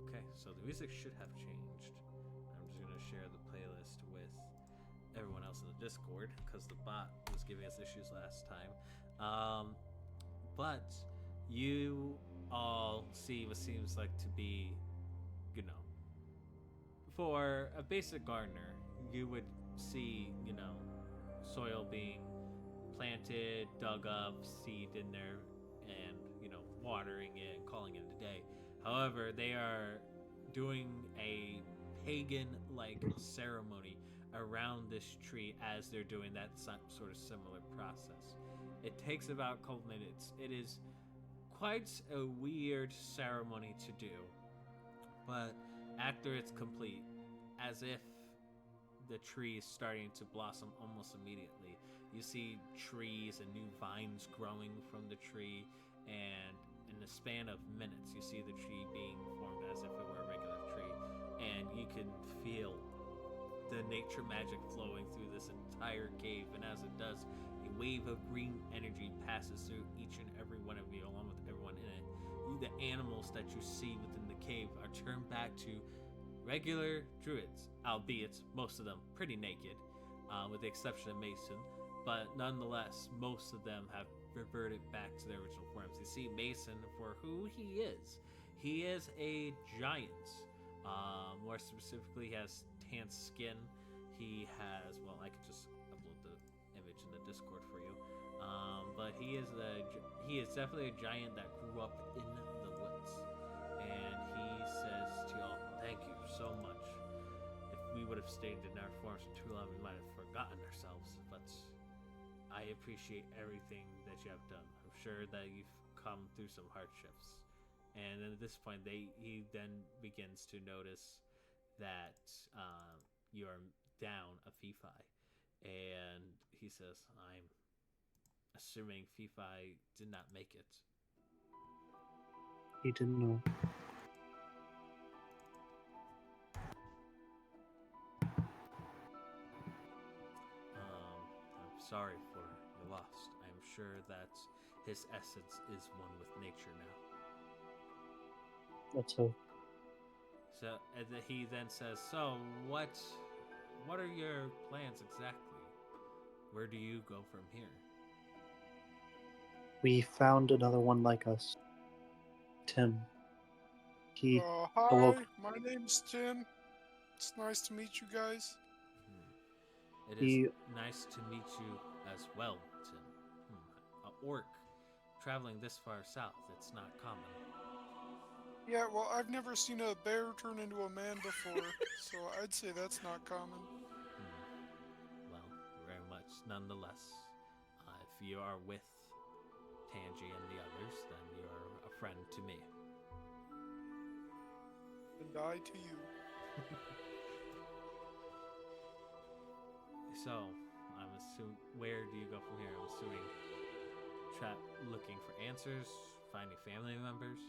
Okay, so the music should have changed. I'm just gonna share the playlist with everyone else in the Discord because the bot was giving us issues last time. But you all see what seems like to be, you know, for a basic gardener, you would see, soil being planted, dug up, seed in there, and, watering it and calling it a day. However, they are doing a pagan like ceremony around this tree as they're doing that sort of similar process. It takes about a couple minutes. It is quite a weird ceremony to do, but after it's complete, as if the tree is starting to blossom almost immediately, you see trees and new vines growing from the tree, and in the span of minutes, you see the tree being formed as if it were a regular tree, and you can feel the nature magic flowing through this entire cave, and as it does, a wave of green energy passes through each and every one of you, along with everyone in it. The animals that you see within the cave are turned back to regular druids, albeit most of them pretty naked, with the exception of Mason. But nonetheless, most of them have reverted back to their original forms. You see Mason for who he is. He is a giant. More specifically, he has tan skin. He has, well, I could just upload the image in the Discord for you. But he is definitely a giant that grew up in the woods. And he says to y'all, thank you so much. If we would have stayed in our forms for too long, we might have forgotten ourselves. But I appreciate everything that you have done. I'm sure that you've come through some hardships. And at this point, he then begins to notice that you are down a Fifi. And he says, I'm assuming Fifi did not make it. He didn't know. I'm sorry for your loss. I'm sure that his essence is one with nature now. Let's hope. So and he then says, "So what are your plans exactly? Where do you go from here?" We found another one like us. Tim. He Hi, awoke. my name's Tim. It's nice to meet you guys. It is He- nice to meet you as well, Tim. A orc traveling this far south, it's not common. Yeah, well, I've never seen a bear turn into a man before, so I'd say that's not common. Well, very much nonetheless. If you are with Tangi and the others, then you're a friend to me. And I to you. So, I'm assuming, where do you go from here? I'm assuming looking for answers, finding family members.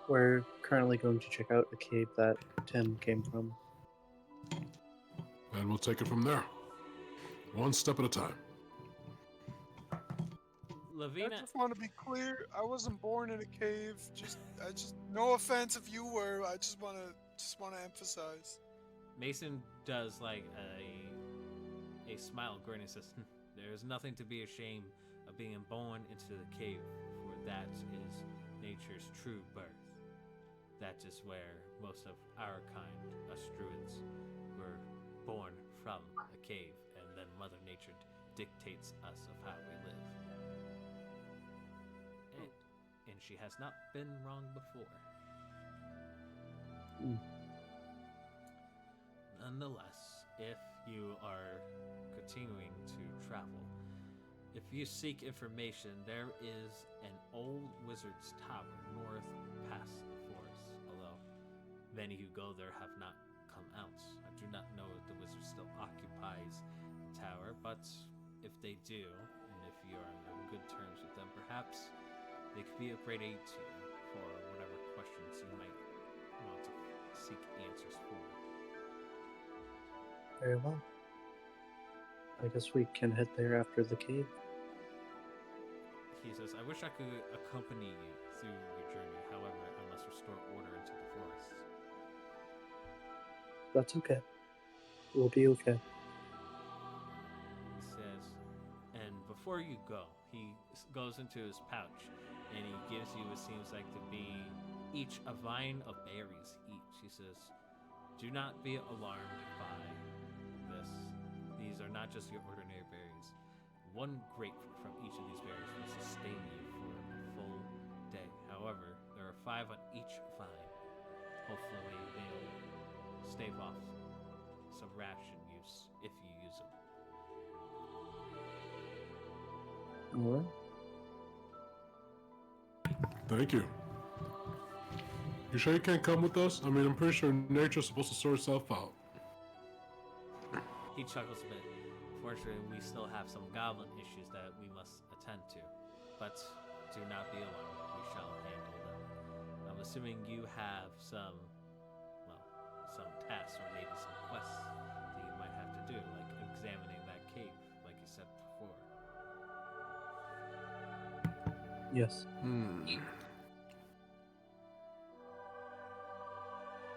We're currently going to check out a cave that Tim came from. And we'll take it from there. One step at a time. I Lavina, just want to be clear. I wasn't born in a cave. No offense if you were. I just want to emphasize. Mason does like a smile, grin, and says, "There is nothing to be ashamed of being born into the cave, for that is nature's true birth. That is where most of our kind, us druids, were born from a cave, and then Mother Nature dictates us of how we live. And she has not been wrong before." Mm. Nonetheless, if you are continuing to travel, if you seek information, there is an old wizard's tower north past the forest, although many who go there have not come out. I do not know if the wizard still occupies the tower, but if they do, and if you are on good terms with them, perhaps they could be a great aid to you for whatever questions you might want to seek answers for. Very well. I guess we can head there after the cave. He says, I wish I could accompany you through your journey. However, I must restore order into the forest. That's okay. We'll be okay. He says, and before you go, he goes into his pouch and he gives you what seems like to be each a vine of berries each. He says, do not be alarmed by this. These are not just your ordinary berries. One grape from each of these berries will sustain you for a full day. However, there are 5 on each vine. Hopefully they'll stave off some ration use if you use them. All right. Thank you. You sure you can't come with us? I mean, I'm pretty sure nature's supposed to sort itself out. He chuckles a bit. Fortunately, we still have some goblin issues that we must attend to. But do not be alarmed. We shall handle them. I'm assuming you have some tasks or maybe some quests that you might have to do, like examining that cave, like you said before. Yes.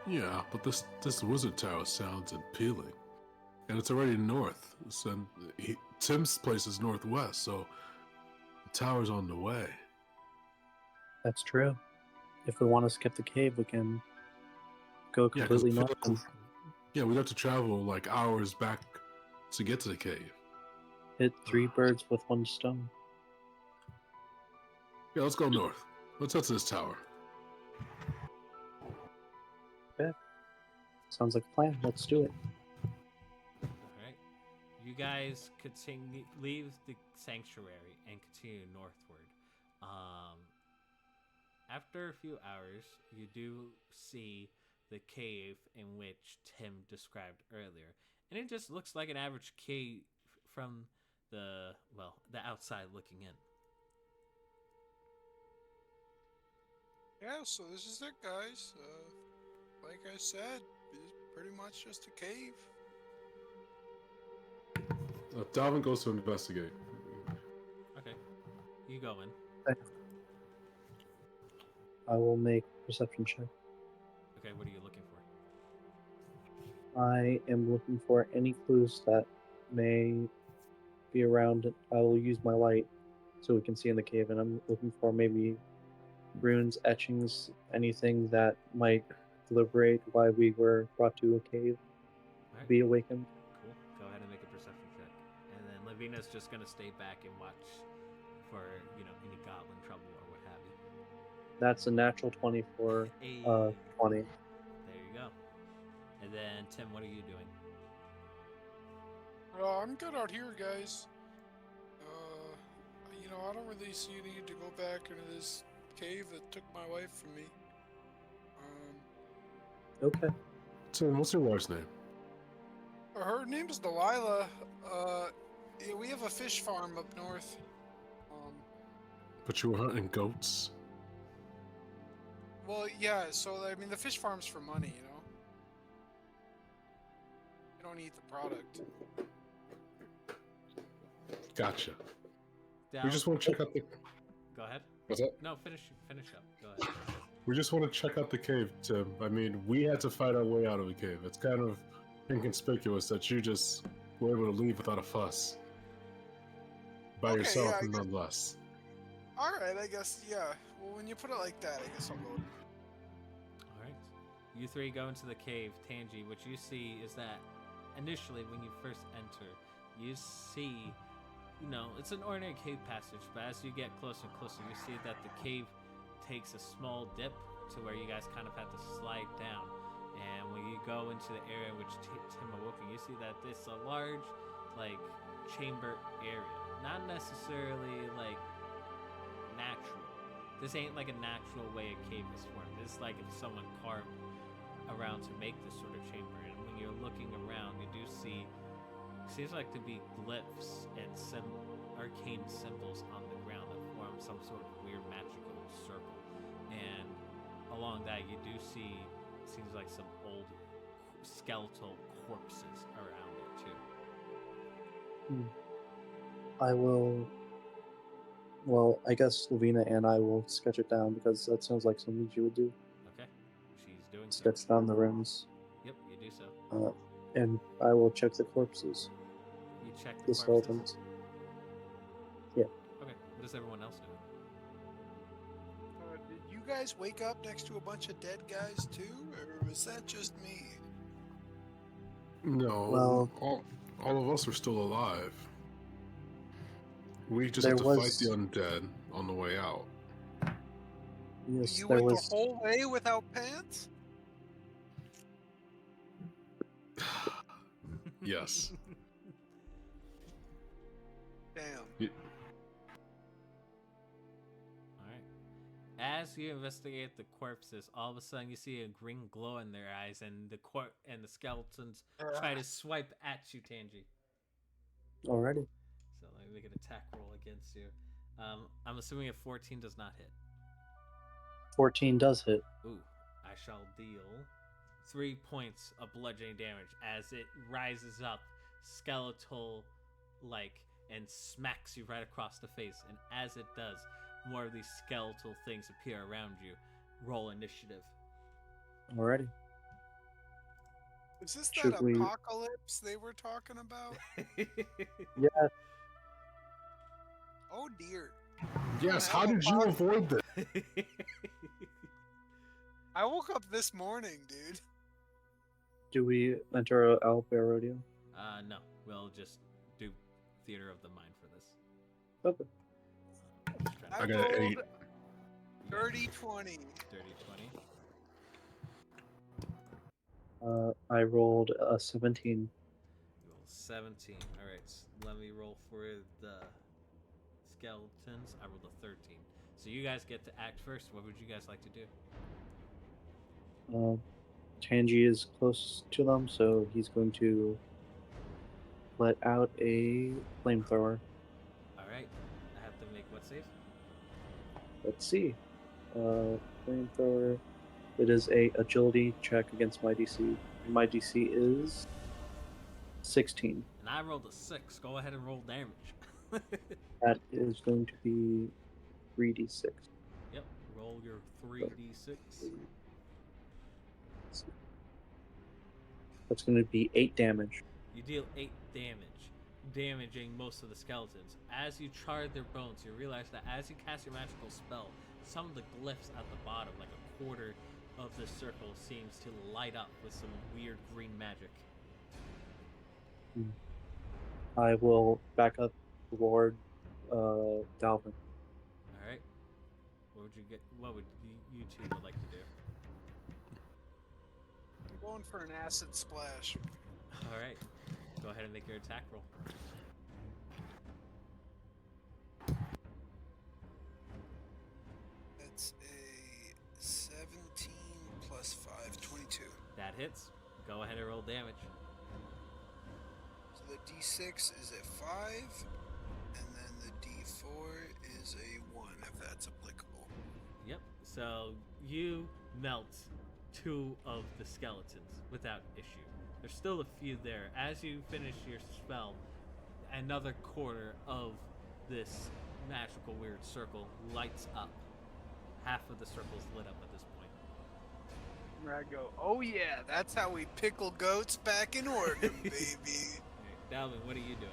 Yeah, but this wizard tower sounds appealing. And it's already north. So Tim's place is northwest, so the tower's on the way. That's true. If we want to skip the cave, we can go completely north. Yeah, we'd have to travel like hours back to get to the cave. Hit 3 birds with 1 stone. Yeah, let's go north. Let's head to this tower. Okay. Sounds like a plan. Let's do it. Alright. You guys leave the sanctuary and continue northward. After a few hours, you do see the cave in which Tim described earlier. And it just looks like an average cave from the outside looking in. Yeah, so this is it, guys. Like I said, it's pretty much just a cave. Dalvin goes to investigate. Okay. You go in. I will make a perception check. Okay, what are you looking for? I am looking for any clues that may be around. I will use my light so we can see in the cave, and I'm looking for maybe runes, etchings, anything that might deliberate why we were brought to a cave, Alright. be awakened. Cool. Go ahead and make a perception check. And then Lavina's just gonna stay back and watch for, any goblin trouble or what have you. That's a natural 20 for 20. There you go. And then Tim, what are you doing? I'm good out here, guys. I don't really see a need to go back into this cave that took my wife from me. Okay. Tim, what's your wife's name? Her name's Delilah. Yeah, we have a fish farm up north. But you were hunting goats? Well, yeah, so, the fish farm's for money, you know? You don't eat the product. Gotcha. Down. We just want to check out the... Go ahead. What's that? No, finish up. Go ahead. We just want to check out the cave, Tim. I mean, we had to fight our way out of the cave. It's kind of inconspicuous that you just were able to leave without a fuss. By Okay, yourself, yeah, I guess- nonetheless. Alright, I guess, yeah. Well, when you put it like that, I guess I'll go. All right. You 3 go into the cave. Tangi, what you see is that initially when you first enter, you see, it's an ordinary cave passage, but as you get closer and closer, you see that the cave takes a small dip to where you guys kind of have to slide down. And when you go into the area in which Tim awoke, you see that it's a large, like, chamber area. Not necessarily, like, natural. This ain't like a natural way a cave is formed. This is like if someone carved around to make this sort of chamber. And when you're looking around, you do see, seems like to be glyphs and arcane symbols on the ground that form some sort of weird magical circle. And along that, you do see, seems like some old skeletal corpses around it too. I will. Well, I guess Lavina and I will sketch it down because that sounds like something she would do. Okay, she's doing so. Sketch down the rooms. Yep, you do so. And I will check the corpses. You check the The skeletons. Yeah. Okay, what is everyone else doing? Did you guys wake up next to a bunch of dead guys too, or was that just me? No, Well- all of us are still alive. We just There have to fight was- the undead on the way out. Yes, You there went was. the whole way without pants? Yes. Damn. Alright. As you investigate the corpses, all of a sudden you see a green glow in their eyes, and the skeletons try to swipe at you, Tangy. Alrighty. So let me make an attack roll against you. I'm assuming a 14 does not hit. 14 does hit. Ooh, I shall deal 3 points of bludgeoning damage as it rises up, skeletal-like, and smacks you right across the face. And as it does, more of these skeletal things appear around you. Roll initiative. Alrighty. Is this Should that we- apocalypse they were talking about? Yeah. Oh dear. Yes, how did you avoid this? I woke up this morning, dude. Do we enter Owlbear Rodeo? No, we'll just do theater of the mind for this. Okay. Just trying to- I got an 8. Dirty 20. Dirty 20. I rolled a 17. You roll 17. Alright, so let me roll for the skeletons. I rolled a 13. So you guys get to act first. What would you guys like to do? Tangy is close to them, so he's going to let out a flamethrower. Alright, I have to make what save? Let's see. Flamethrower. It is a agility check against my DC. My DC is 16. And I rolled a 6. Go ahead and roll damage. That is going to be 3d6. Yep, roll your 3d6. That's going to be 8 damage. You deal 8 damage, damaging most of the skeletons. As you char their bones, you realize that as you cast your magical spell, some of the glyphs at the bottom, like a quarter of the circle, seems to light up with some weird green magic. I will back up toward Dalvin. Alright. What would you two would like to do? I'm going for an acid splash. Alright. Go ahead and make your attack roll. That's a 17 plus 5, 22. That hits. Go ahead and roll damage. So the D6 is a 5, and then the D4 is a 1, if that's applicable. Yep. So you melt 2 of the skeletons without issue. There's still a few there. As you finish your spell, another quarter of this magical weird circle lights up. Half of the circle's lit up at this point. Where I go, oh yeah, that's how we pickle goats back in Oregon, baby. Alright, Dalvin, what are you doing?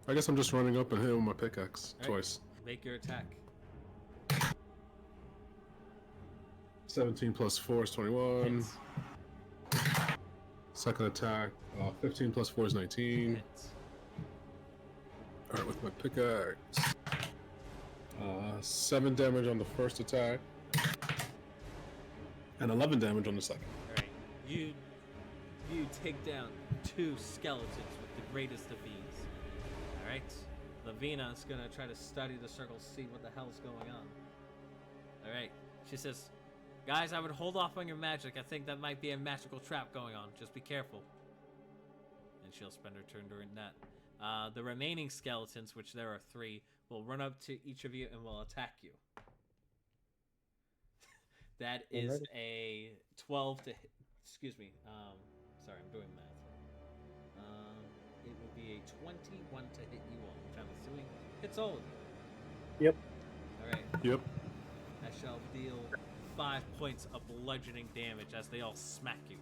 I guess I'm just running up and hitting with my pickaxe Alright. twice. Make your attack. 17 plus 4 is 21. Hits. Second attack, 15 plus 4 is 19. Hits. Alright, with my pickaxe. 7 damage on the first attack, and 11 damage on the second. All right, you take down 2 skeletons with the greatest of ease. All right, Lavina is gonna try to study the circle, see what the hell's going on. All right, she says, "Guys, I would hold off on your magic. I think that might be a magical trap going on. Just be careful." And she'll spend her turn during that. The remaining skeletons, which there are 3, will run up to each of you and will attack you. That is Alrighty. a 12 to hit. Excuse me. Sorry, I'm doing math. It would be a 21 to hit you all, which I'm assuming hits all of you. Yep. All right. Yep. I shall deal 5 points of bludgeoning damage as they all smack you.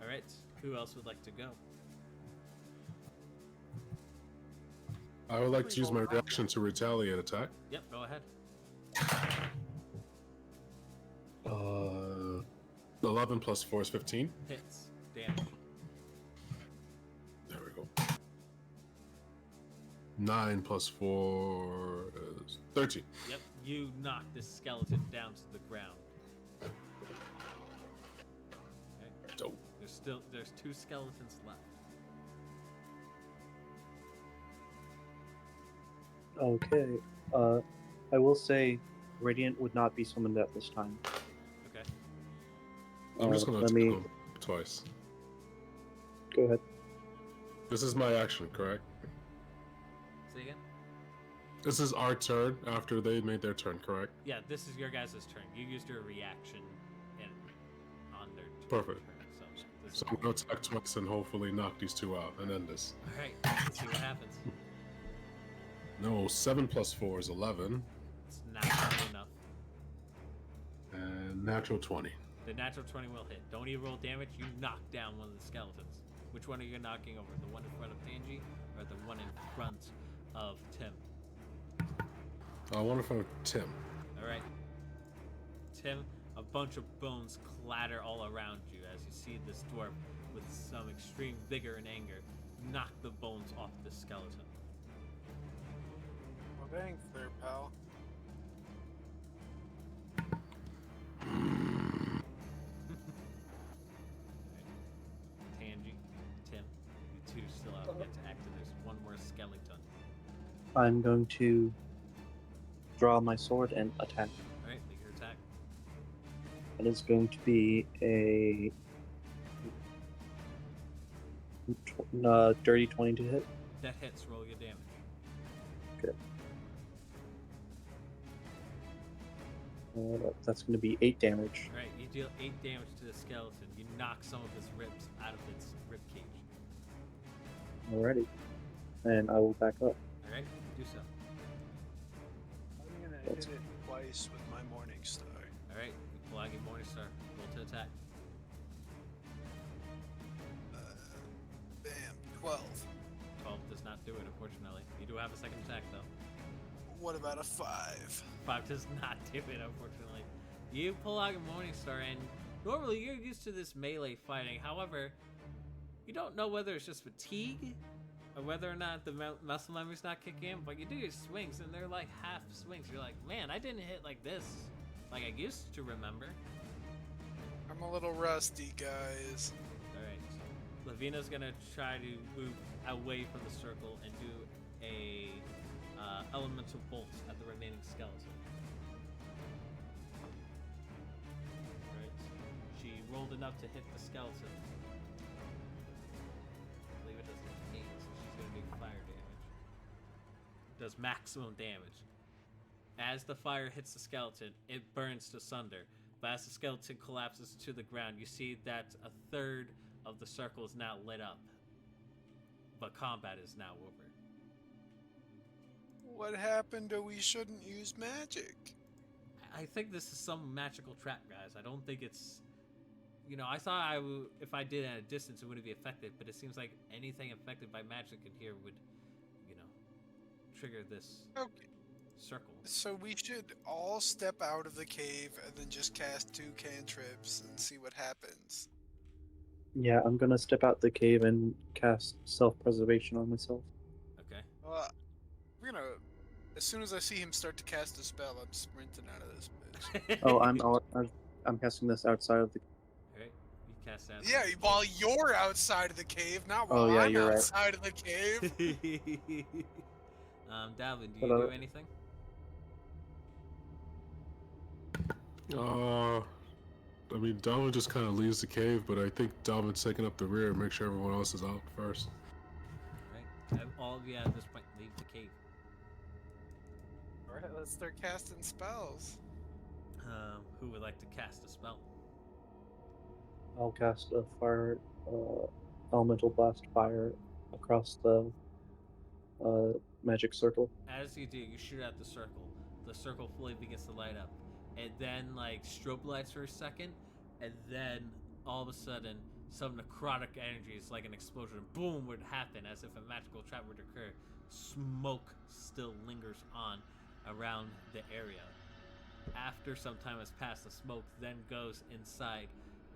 All right. Who else would like to go? I would like to use my reaction to retaliate attack. Yep. Go ahead. 11 plus 4 is 15. Hits. Damage. There we go. 9 plus 4 is 13. Yep. You knock this skeleton down to the ground. Okay. Dope. There's 2 skeletons left. Okay. I will say, Radiant would not be summoned at this time. Okay. I'm just going to let attack me him twice. go ahead. This is my action, correct? Say again? This is our turn after they made their turn, correct? Yeah, this is your guys' turn. You used your reaction on their Perfect. turn. This So is I'm going to attack twice and hopefully knock these 2 out and end this. Alright, let's see what happens. No, 7 plus 4 is 11. It's not good enough. And natural 20. The natural 20 will hit. Don't even roll damage, you knock down one of the skeletons. Which one are you knocking over? The one in front of Panji or the one in front of Tim? One in front of Tim. Alright. Tim, a bunch of bones clatter all around you as you see this dwarf with some extreme vigor and anger knock the bones off the skeleton. Well, dang, fair pal. Tangy, Tim, you 2 still have yet to act, and there's one more skeleton. I'm going to draw my sword and attack. Alright, make your attack. It is going to be a dirty 20 to hit. That hits, roll your damage. That's going to be 8 damage. Alright, you deal 8 damage to the skeleton. You knock some of its ribs out of its rib cage. Alrighty. And I will back up. Alright, do so. I'm gonna That's- hit it twice with my Morning Star. Alright, you pull out your Morningstar. Roll to attack. Bam, 12. 12 does not do it, unfortunately. You do have a second attack, though. What about a 5? 5 does not do it, unfortunately. You pull out your Morningstar, and normally you're used to this melee fighting. However, you don't know whether it's just fatigue or whether or not the muscle memory's not kicking in, but you do your swings, and they're like half swings. You're like, man, I didn't hit like this like I used to remember. I'm a little rusty, guys. Alright, Lavina's gonna try to move away from the circle and do a elemental bolt at the remaining skeleton. Right. She rolled enough to hit the skeleton. I believe it does 8, so she's gonna do fire damage. Does maximum damage. As the fire hits the skeleton, it burns to sunder. But as the skeleton collapses to the ground, you see that a third of the circle is now lit up. But combat is now over. What happened to we shouldn't use magic? I think this is some magical trap, guys. I don't think it's... You know, I thought if I did it at a distance, it wouldn't be effective. But it seems like anything affected by magic in here would, you know, trigger this Okay, circle. so we should all step out of the cave and then just cast 2 cantrips and see what happens. Yeah, I'm going to step out the cave and cast self-preservation on myself. Okay. We're gonna As soon as I see him start to cast a spell, I'm sprinting out of this bitch. Oh, I'm casting this outside of the. Alright, you cast that. Yeah, while you're outside of the cave, not Oh, while yeah, I'm you're right. outside of the cave. Dalvin, do But, you do anything? I mean, Dalvin just kind of leaves the cave, but I think Dalvin's taking up the rear and make sure everyone else is out first. Alright, all of you at this point leave the cave. Alright, let's start casting spells. Who would like to cast a spell? I'll cast a fire, elemental blast fire across the magic circle. As you do, you shoot at the circle. The circle fully begins to light up. And then, like, strobe lights for a second. And then, all of a sudden, some necrotic energies, like an explosion, boom, would happen as if a magical trap would occur. Smoke still lingers on around the area. After some time has passed, the smoke then goes inside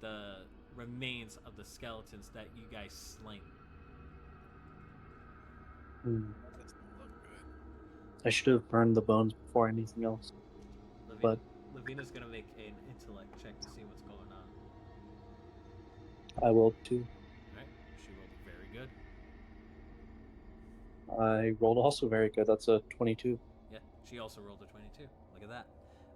the remains of the skeletons that you guys slain. That doesn't look good. I should have burned the bones before anything else. But Lavina's gonna make an intellect check to see what's going on. I will too. Alright, she rolled very good. I rolled also very good. That's a 22. Yeah, she also rolled a 22. Look at that.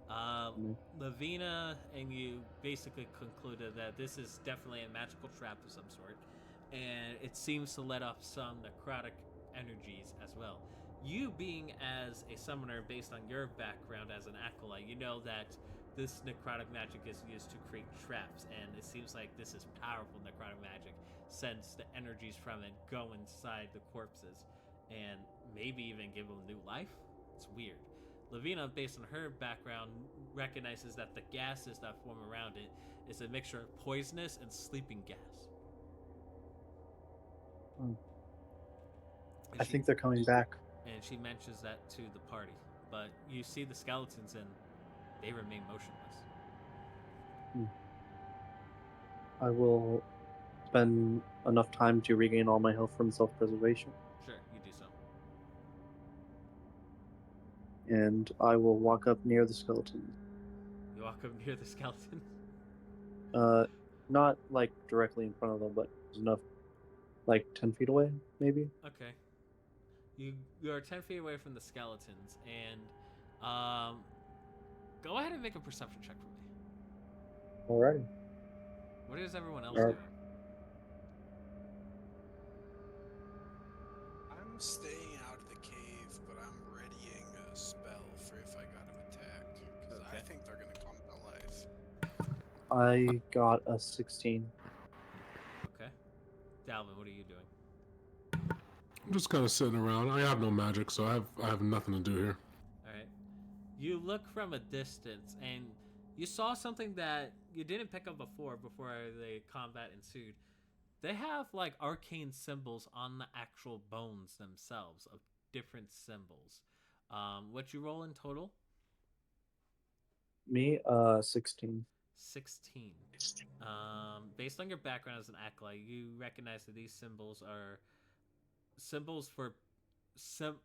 Mhm. Lavina and you basically concluded that this is definitely a magical trap of some sort, and it seems to let off some necrotic energies as well. You being as a summoner, based on your background as an acolyte, you know that this necrotic magic is used to create traps, and it seems like this is powerful necrotic magic since the energies from it go inside the corpses and maybe even give them new life. It's weird. Lavina, based on her background, recognizes that the gases that form around it is a mixture of poisonous and sleeping gas. Hmm. And I think they're coming back. And she mentions that to the party. But you see the skeletons and they remain motionless. I will spend enough time to regain all my health from self-preservation, Sure, you do so. and I will walk up near the skeleton. You walk up near the skeleton. Not like directly in front of them, but enough, like 10 feet away, maybe. Okay. You are 10 feet away from the skeletons, and go ahead and make a perception check for me. Alrighty. What is everyone else Alright. doing? I'm staying out of the cave, but I'm readying a spell for if I got attacked. Because I Okay. think they're going to come to life. I got a 16. Okay. Dalvin, what are you doing? I'm just kind of sitting around. I have no magic, so I have nothing to do here. Alright. You look from a distance, and you saw something that you didn't pick up before the combat ensued. They have, like, arcane symbols on the actual bones themselves of different symbols. What you roll in total? Me, 16. 16. Based on your background as an acolyte, you recognize that these symbols are symbols for some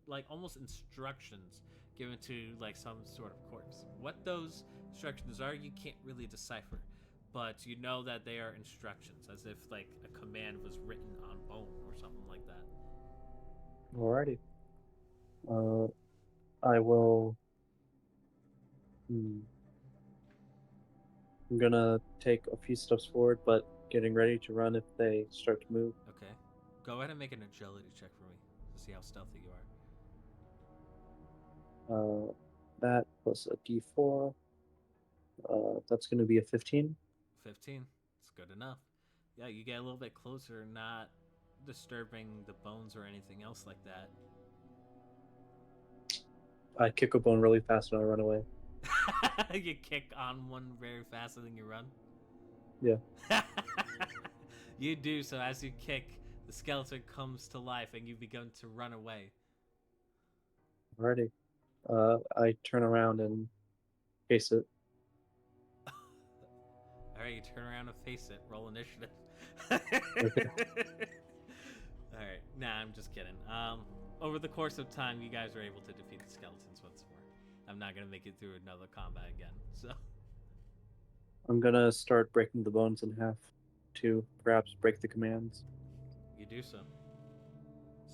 like almost instructions given to like some sort of corpse. What those instructions are, you can't really decipher, but you know that they are instructions, as if like a command was written on bone or something like that. Alrighty. I will. I'm gonna take a few steps forward, but getting ready to run if they start to move. Okay, go ahead and make an agility check for me to see how stealthy you are. That plus a d4. That's gonna be a 15. 15. It's good enough. Yeah, you get a little bit closer, not disturbing the bones or anything else like that. I kick a bone really fast and I run away. You kick on one very fast and then you run? Yeah. You do, so as you kick, the skeleton comes to life and you begin to run away. Alrighty. I turn around and face it. Alright, you turn around and face it. Roll initiative. Okay. Alright, nah, I'm just kidding. over the course of time, you guys are able to defeat the skeletons once more. I'm not gonna make it through another combat again. So I'm gonna start breaking the bones in half to perhaps break the commands. you do so.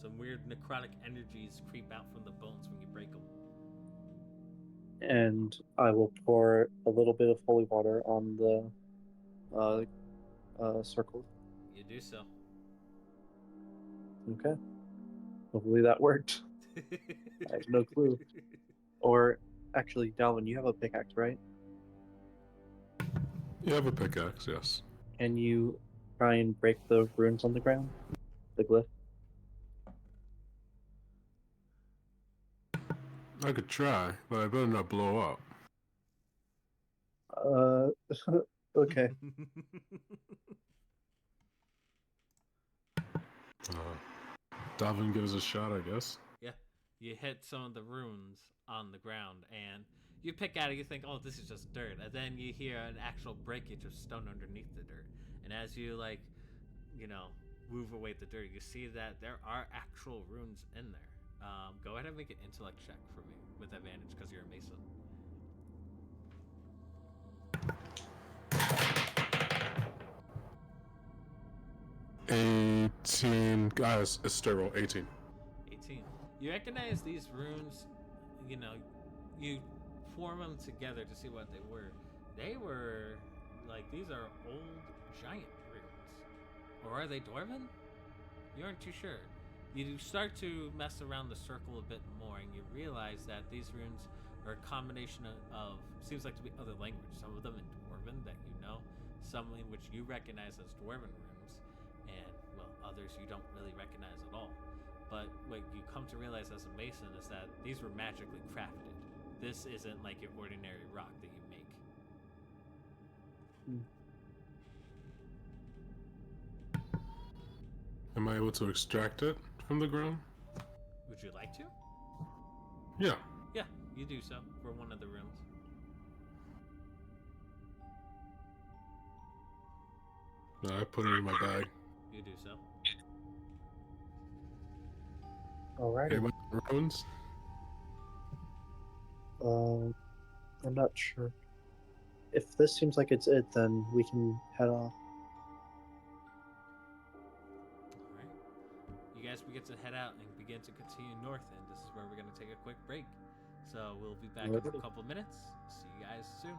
Some weird necrotic energies creep out from the bones when you break them. And I will pour a little bit of holy water on the circle. You do so. Okay. Hopefully that worked. I have no clue. Or actually, Dalvin, you have a pickaxe, right? You have a pickaxe, yes. Can you try and break the runes on the ground? The glyph? I could try, but I better not blow up. Okay. Davin gives a shot, I guess. Yeah, you hit some of the runes on the ground, and you pick at it. You think, "Oh, this is just dirt," and then you hear an actual breakage of stone underneath the dirt. And as you move away the dirt, you see that there are actual runes in there. Go ahead and make an intellect check for me with advantage because you're a mason. 18. Guys, it's still roll. 18. 18. You recognize these runes, you form them together to see what they were. They were, these are old giant runes. Or are they dwarven? You aren't too sure. You start to mess around the circle a bit more, and you realize that these runes are a combination of seems like to be other language. Some of them in dwarven that you know, some in which you recognize as dwarven runes, and others you don't really recognize at all. But what you come to realize as a mason is that these were magically crafted. This isn't like your ordinary rock that you make. Am I able to extract it from the ground? Would you like to? Yeah. Yeah, you do so for one of the rooms. I put it in my bag. You do so. Alrighty. Anybody runes? I'm not sure. If this seems like it's it, then we can head off. Alright. You guys begin to head out and begin to continue north, and this is where we're going to take a quick break. So we'll be back in a couple minutes. See you guys soon.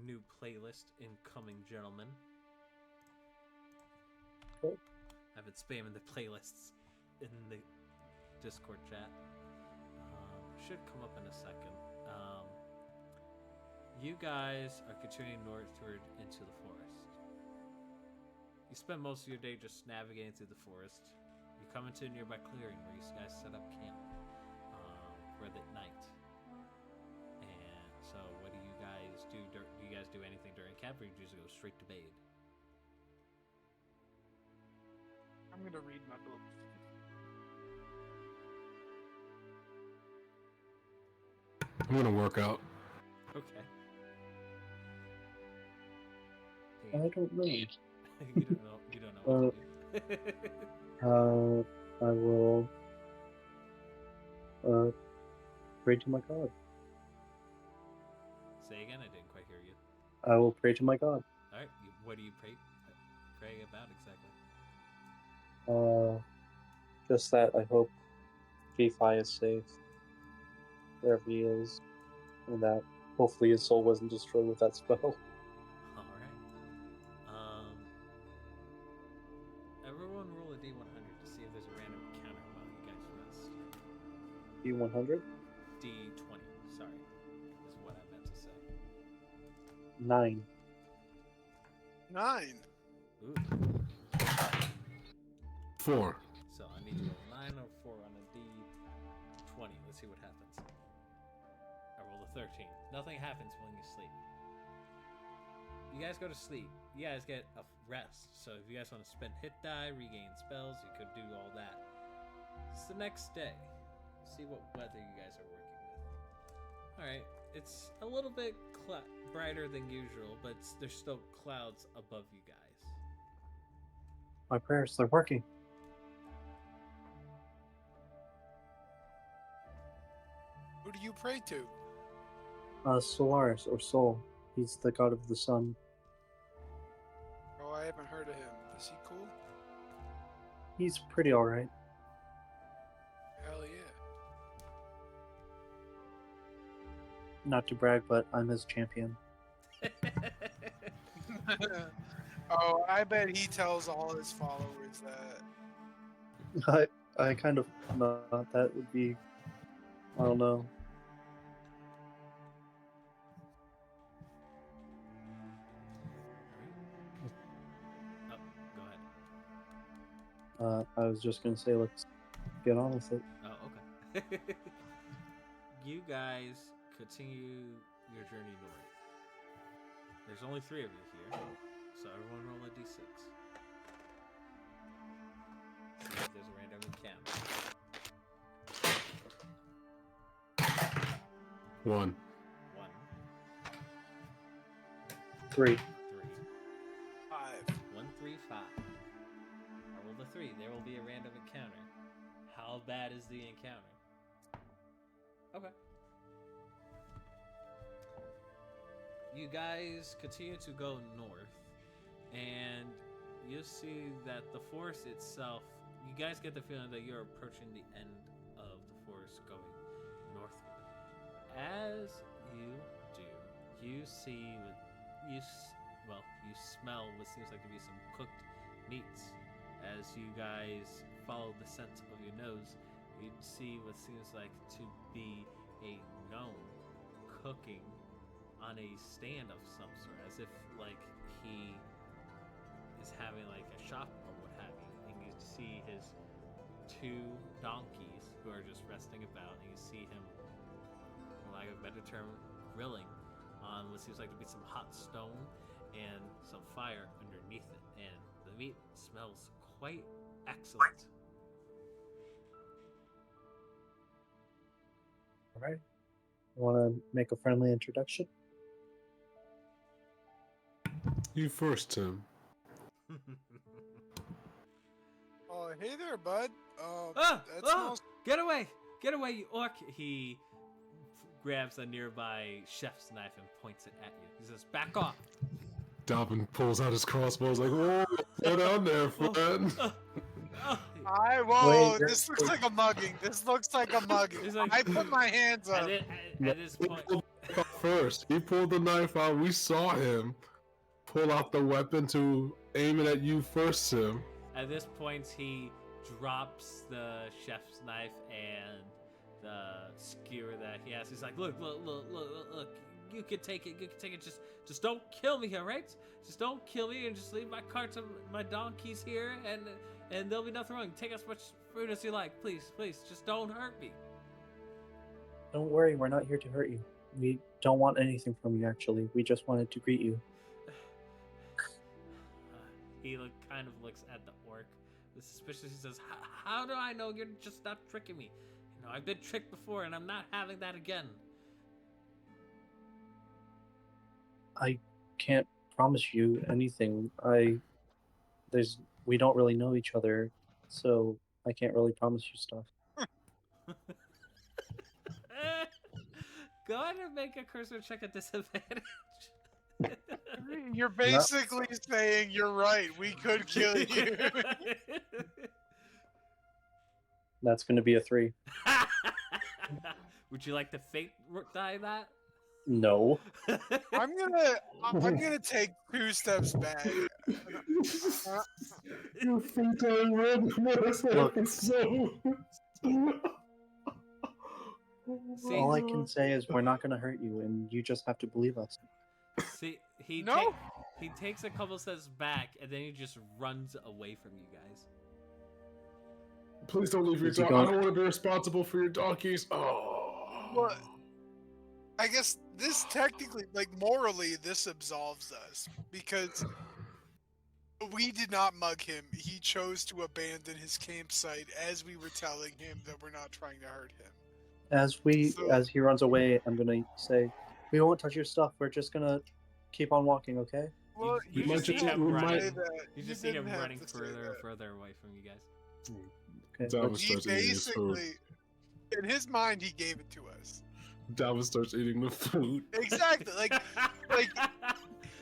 new playlist incoming, gentlemen. Cool. I've been spamming the playlists in the Discord chat. Should come up in a second. You guys are continuing northward into the forest. You spend most of your day just navigating through the forest. You come into a nearby clearing where you guys set up camp for the night. And so, what do you guys do? Do you guys do anything during camp, or do you just go straight to bed? I'm gonna read my book. I'm gonna work out. Okay. I don't know. You don't know. You don't know what to do. I will pray to my god. Say again. I didn't quite hear you. I will pray to my god. All right. What do you pray about exactly? Just that I hope Fi is safe wherever he is, and that hopefully his soul wasn't destroyed with that spell. All right. Everyone roll a d100 to see if there's a random encounter while you guys rest. D100? D20. Sorry, is what I meant to say. 9. 9. Ooh. 4. So I need to roll 9 or 4 on a d20. Let's see what happens. I rolled a 13. Nothing happens when you sleep. You guys go to sleep. You guys get a rest. So if you guys want to spend hit die, regain spells, you could do all that. It's the next day. See what weather you guys are working with. Alright, it's a little bit brighter than usual, but there's still clouds above you guys. My prayers, they're working. Who do you pray to? Solaris, or Sol. He's the god of the sun. Oh, I haven't heard of him. Is he cool? He's pretty alright. Hell yeah. Not to brag, but I'm his champion. Oh, I bet he tells all his followers that. I kind of thought that would be, I don't know. Oh, go ahead. I was just gonna say, let's get on with it. Oh, okay. You guys continue your journey north. There's only 3 of you here, so everyone roll a d6. See if there's a random encounter. 1. 1, 3. 3, 5. 1, 3, 5. I rolled a 3. There will be a random encounter. How bad is the encounter? Okay. You guys continue to go north, and you see that the forest itself, you guys get the feeling that you're approaching the end of the forest going northward. As you do, you see, you smell what seems like to be some cooked meats. As you guys follow the scent of your nose, you see what seems like to be a gnome cooking on a stand of some sort, as if like he is having like a shop or what have you. And you see his 2 donkeys who are just resting about, and you see him, for lack of a better term, grilling on what seems like to be some hot stone and some fire underneath it, and the meat smells quite excellent. Alright. Want to make a friendly introduction? You first, Tim. Oh, hey there, bud. Ah! That Ah! smells. Get away! Get away, you orc! He grabs a nearby chef's knife and points it at you. He says, "Back off!" Dobbin pulls out his crossbow. He's like, "Whoa, slow down there, friend." Whoa, Wait, this looks like a mugging. This looks like a mugging. He's like- I put my hands up. At this point, first. He pulled the knife out. We saw him pull out the weapon to aim it at you first, Sim. At this point, he drops the chef's knife and the skewer that he has. He's like, look. You can take it. You can take it. Just don't kill me, all right? Just don't kill me, and just leave my carts and my donkeys here, and there'll be nothing wrong. Take as much food as you like, please. Just don't hurt me. Don't worry, we're not here to hurt you. We don't want anything from you, actually. We just wanted to greet you. He kind of looks at the orc with suspicion. He says, how do I know you're just not tricking me? You know, I've been tricked before, and I'm not having that again. I can't promise you anything. We don't really know each other, so I can't really promise you stuff. Go ahead and make a cursor check at disadvantage. You're basically saying you're right. We could kill you. That's going to be a 3. Would you like to fate die that? No. I'm gonna take 2 steps back. Your feet are red. All I can say is we're not going to hurt you, and you just have to believe us. See, he takes a couple steps back, and then he just runs away from you guys. Please don't leave your dog. I don't want to be responsible for your donkeys. Oh. Well, I guess this technically, like morally, this absolves us because we did not mug him. He chose to abandon his campsite as we were telling him that we're not trying to hurt him. As he runs away, I'm gonna say, we won't touch your stuff. We're just gonna keep on walking, okay? Well, You might just see just- him we running. might- You just see him running further and further away from you guys. Okay. Dalvin He starts eating his food. basically, in his mind, he gave it to us. Dalvin starts eating the food. Exactly. Like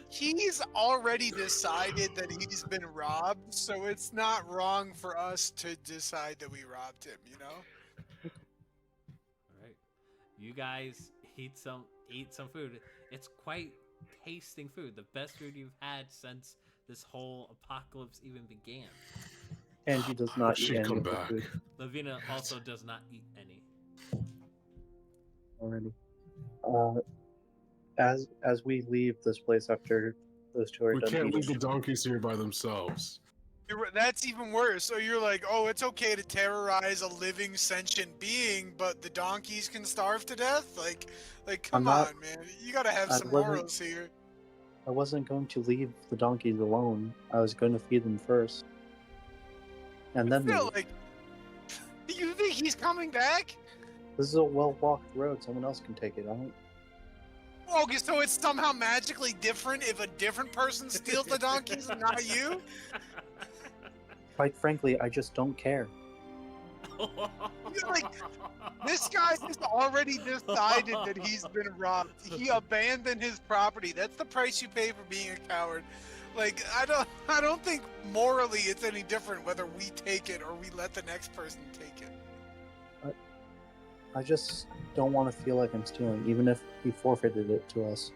he's already decided that he's been robbed, so it's not wrong for us to decide that we robbed him, you know? All right, you guys eat some food. It's quite tasting food. The best food you've had since this whole apocalypse even began. And he does not She eat any come of the back. food Lavina also does not eat any. already. As we leave this place after those two are We done can't eating, leave the donkeys here by themselves. That's even worse. So you're like, oh, it's okay to terrorize a living sentient being, but the donkeys can starve to death? Like come I'm not- on, man. You gotta have I some wasn't- morals here. I wasn't going to leave the donkeys alone. I was going to feed them first. And then Still, leave. like, you think he's coming back? This is a well-walked road. Someone else can take it. I don't... Okay, so it's somehow magically different if a different person steals the donkeys and not you? Quite frankly, I just don't care. Like, this guy has already decided that he's been robbed. He abandoned his property. That's the price you pay for being a coward. Like, I don't think morally it's any different whether we take it or we let the next person take it. I just don't want to feel like I'm stealing, even if he forfeited it to us.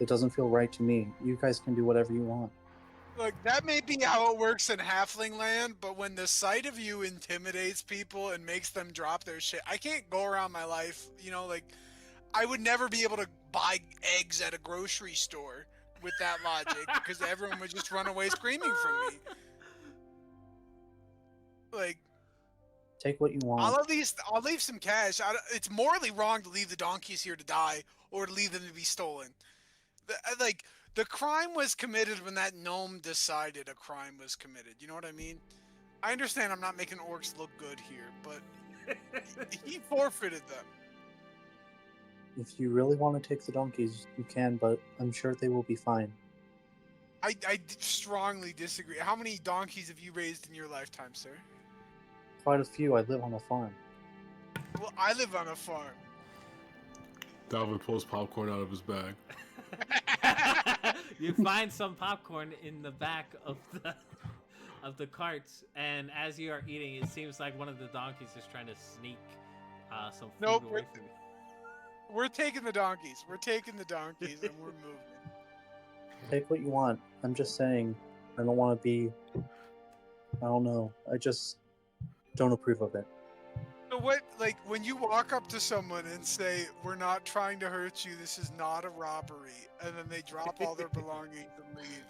It doesn't feel right to me. You guys can do whatever you want. Look, that may be how it works in Halfling land, but when the sight of you intimidates people and makes them drop their shit, I can't go around my life, you know, like, I would never be able to buy eggs at a grocery store with that logic because everyone would just run away screaming from me. Like, Take what you want. I'll leave some cash. It's morally wrong to leave the donkeys here to die or to leave them to be stolen. The crime was committed when that gnome decided a crime was committed. You know what I mean? I understand I'm not making orcs look good here, but he forfeited them. If you really want to take the donkeys, you can, but I'm sure they will be fine. I strongly disagree. How many donkeys have you raised in your lifetime, sir? Quite a few. I live on a farm. Well, I live on a farm. Dalvin pulls popcorn out of his bag. You find some popcorn in the back of the carts, and as you are eating, it seems like one of the donkeys is trying to sneak some food Nope. away from you. We're taking the donkeys. We're taking the donkeys, and we're moving. Take what you want. I'm just saying, I don't want to be. I don't know. I just don't approve of it. So what, like, when you walk up to someone and say, "We're not trying to hurt you. This is not a robbery," and then they drop all their belongings and leave,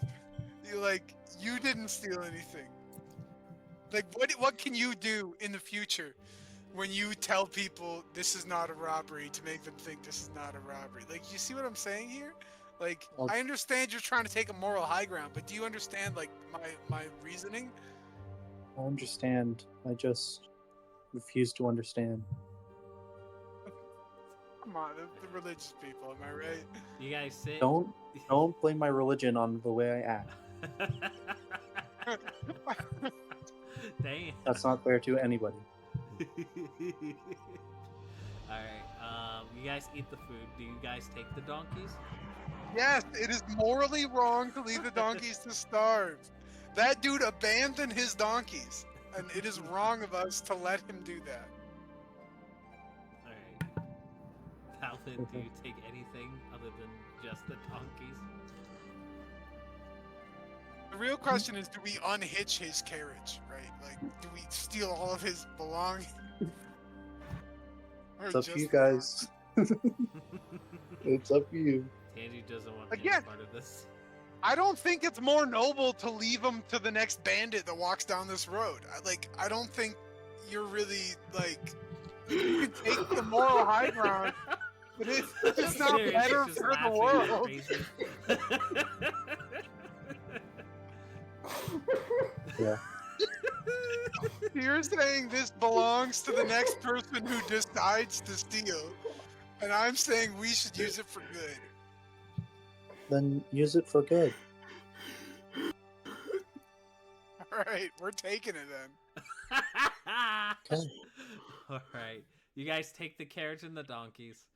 you're like, you didn't steal anything. Like, what can you do in the future when you tell people this is not a robbery to make them think this is not a robbery? Like, you see what I'm saying here? Like, Well- I understand you're trying to take a moral high ground, but do you understand, like, my reasoning? I understand. I just refuse to understand. Come on, the religious people, am I right? You guys sit. Don't blame my religion on the way I act. Damn. That's not fair to anybody. Alright, you guys eat the food. Do you guys take the donkeys? Yes, it is morally wrong to leave the donkeys to starve. That dude abandoned his donkeys, and it is wrong of us to let him do that. Alright. Alvin, do you take anything other than just the donkeys? The real question is, do we unhitch his carriage, right? Like, do we steal all of his belongings? Or It's up to just you the guys. It's up to you. Tangy doesn't want any Again. part of this. I don't think it's more noble to leave him to the next bandit that walks down this road. I don't think you're really, like, you can take the moral high ground, but it's not Seriously, better just for the laughing like world. crazy. Yeah. You're saying this belongs to the next person who decides to steal, and I'm saying we should use it for good. Then use it for good. Alright, we're taking it then. Okay. All right, you guys take the carriage and the donkeys.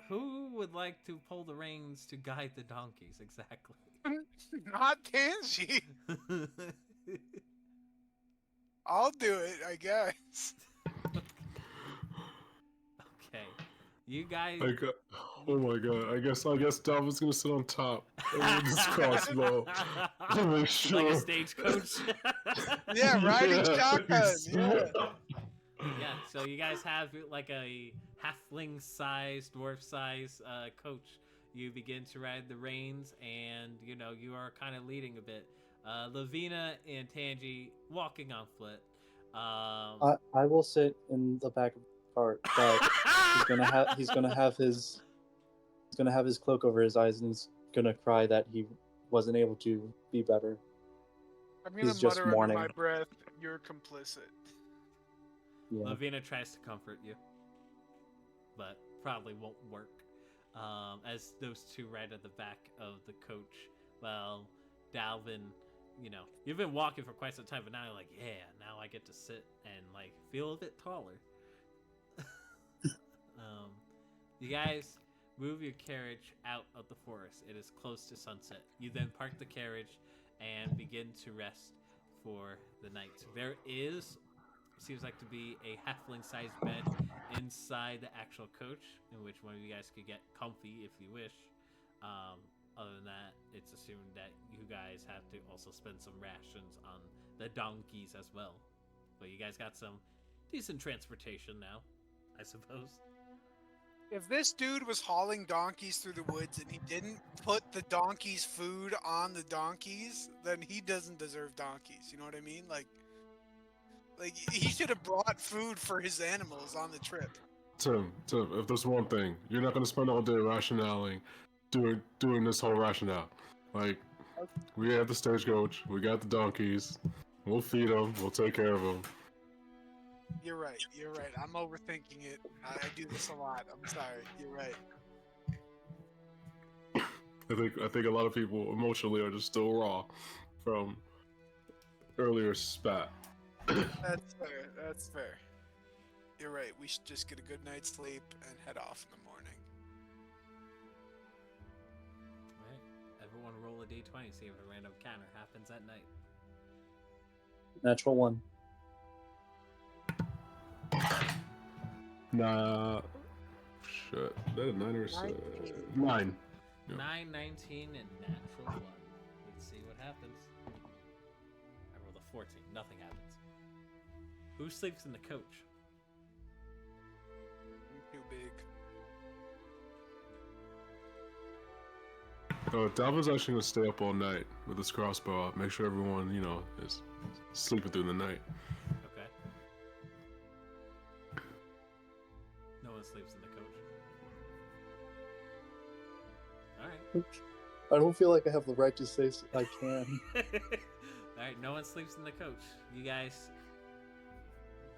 Who would like to pull the reins to guide the donkeys exactly? Not Tangy. I'll do it, I guess. Okay, you guys. Oh my god! I guess Dalvin's gonna sit on top with his crossbow to make sure. Like a stagecoach. Yeah, riding shotgun. Yes. Yeah. Yeah, so you guys have like a halfling-sized, dwarf-sized coach. You begin to ride the reins, and you are kind of leading a bit. Lavina and Tangy walking on foot. I will sit in the back of the cart, but he's gonna have his cloak over his eyes, and he's gonna cry that he wasn't able to be better. I'm gonna He's just mutter under mourning. my breath, "You're complicit." Yeah. Lavina tries to comfort you, but probably won't work. As those two ride at the back of the coach, well, Dalvin, you've been walking for quite some time, but now you're like, yeah, now I get to sit and like feel a bit taller. You guys move your carriage out of the forest. It is close to sunset. You then park the carriage and begin to rest for the night. There seems like to be a halfling-sized bed inside the actual coach, in which one of you guys could get comfy if you wish. Other than that, it's assumed that you guys have to also spend some rations on the donkeys as well. But you guys got some decent transportation now, I suppose. If this dude was hauling donkeys through the woods and he didn't put the donkeys' food on the donkeys, then he doesn't deserve donkeys. You know what I mean? Like he should have brought food for his animals on the trip. Tim, if there's one thing, you're not gonna spend all day rationaling, doing this whole rationale. Like, we have the stagecoach, we got the donkeys, we'll feed them, we'll take care of them. You're right. I'm overthinking it. I do this a lot. I'm sorry. You're right. I think a lot of people emotionally are just still raw from earlier spat. That's fair. You're right. We should just get a good night's sleep and head off in the morning. Alright, everyone roll a d20, see if a random encounter happens at night. Natural one. Nah. Shit. Is that a 9 or a 7? 19. 9. Yeah. 9, 19, and natural 1. Let's see what happens. I rolled a 14. Nothing happens. Who sleeps in the coach? Too big. Dalvin's actually gonna stay up all night with his crossbow out. Make sure everyone, is sleeping through the night. Okay. No one sleeps in the coach. Alright. I don't feel like I have the right to say I can. Alright, no one sleeps in the coach. You guys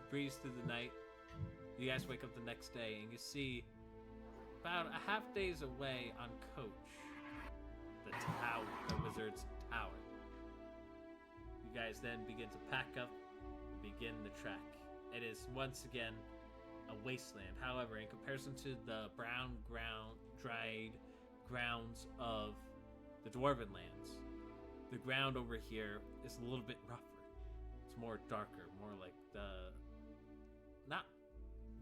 breeze through the night. You guys wake up the next day and you see about a half days away on coach the wizard's tower. You guys then begin to pack up and begin the trek. It is once again a wasteland. However, in comparison to the dried grounds of the Dwarven lands, the ground over here is a little bit rougher. It's more darker, more like not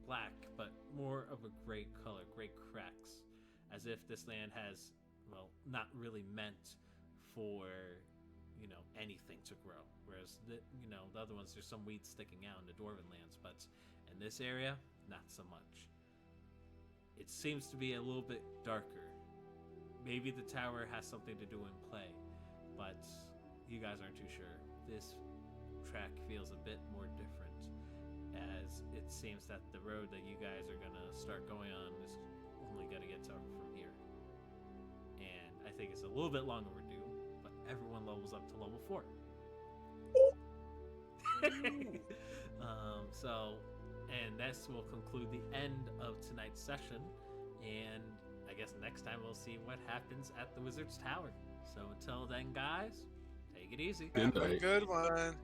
black, but more of a gray color, gray cracks, as if this land has, not really meant for, anything to grow. Whereas, the other ones, there's some weeds sticking out in the Dwarven lands, but in this area, not so much. It seems to be a little bit darker. Maybe the tower has something to do in play, but you guys aren't too sure. This track feels a bit more different, as it seems that the road that you guys are going to start going on is only going to get tougher from here. And I think it's a little bit long overdue, but everyone levels up to level 4. And this will conclude the end of tonight's session, and I guess next time we'll see what happens at the Wizard's Tower. So until then, guys, take it easy. Good Have a night. good one.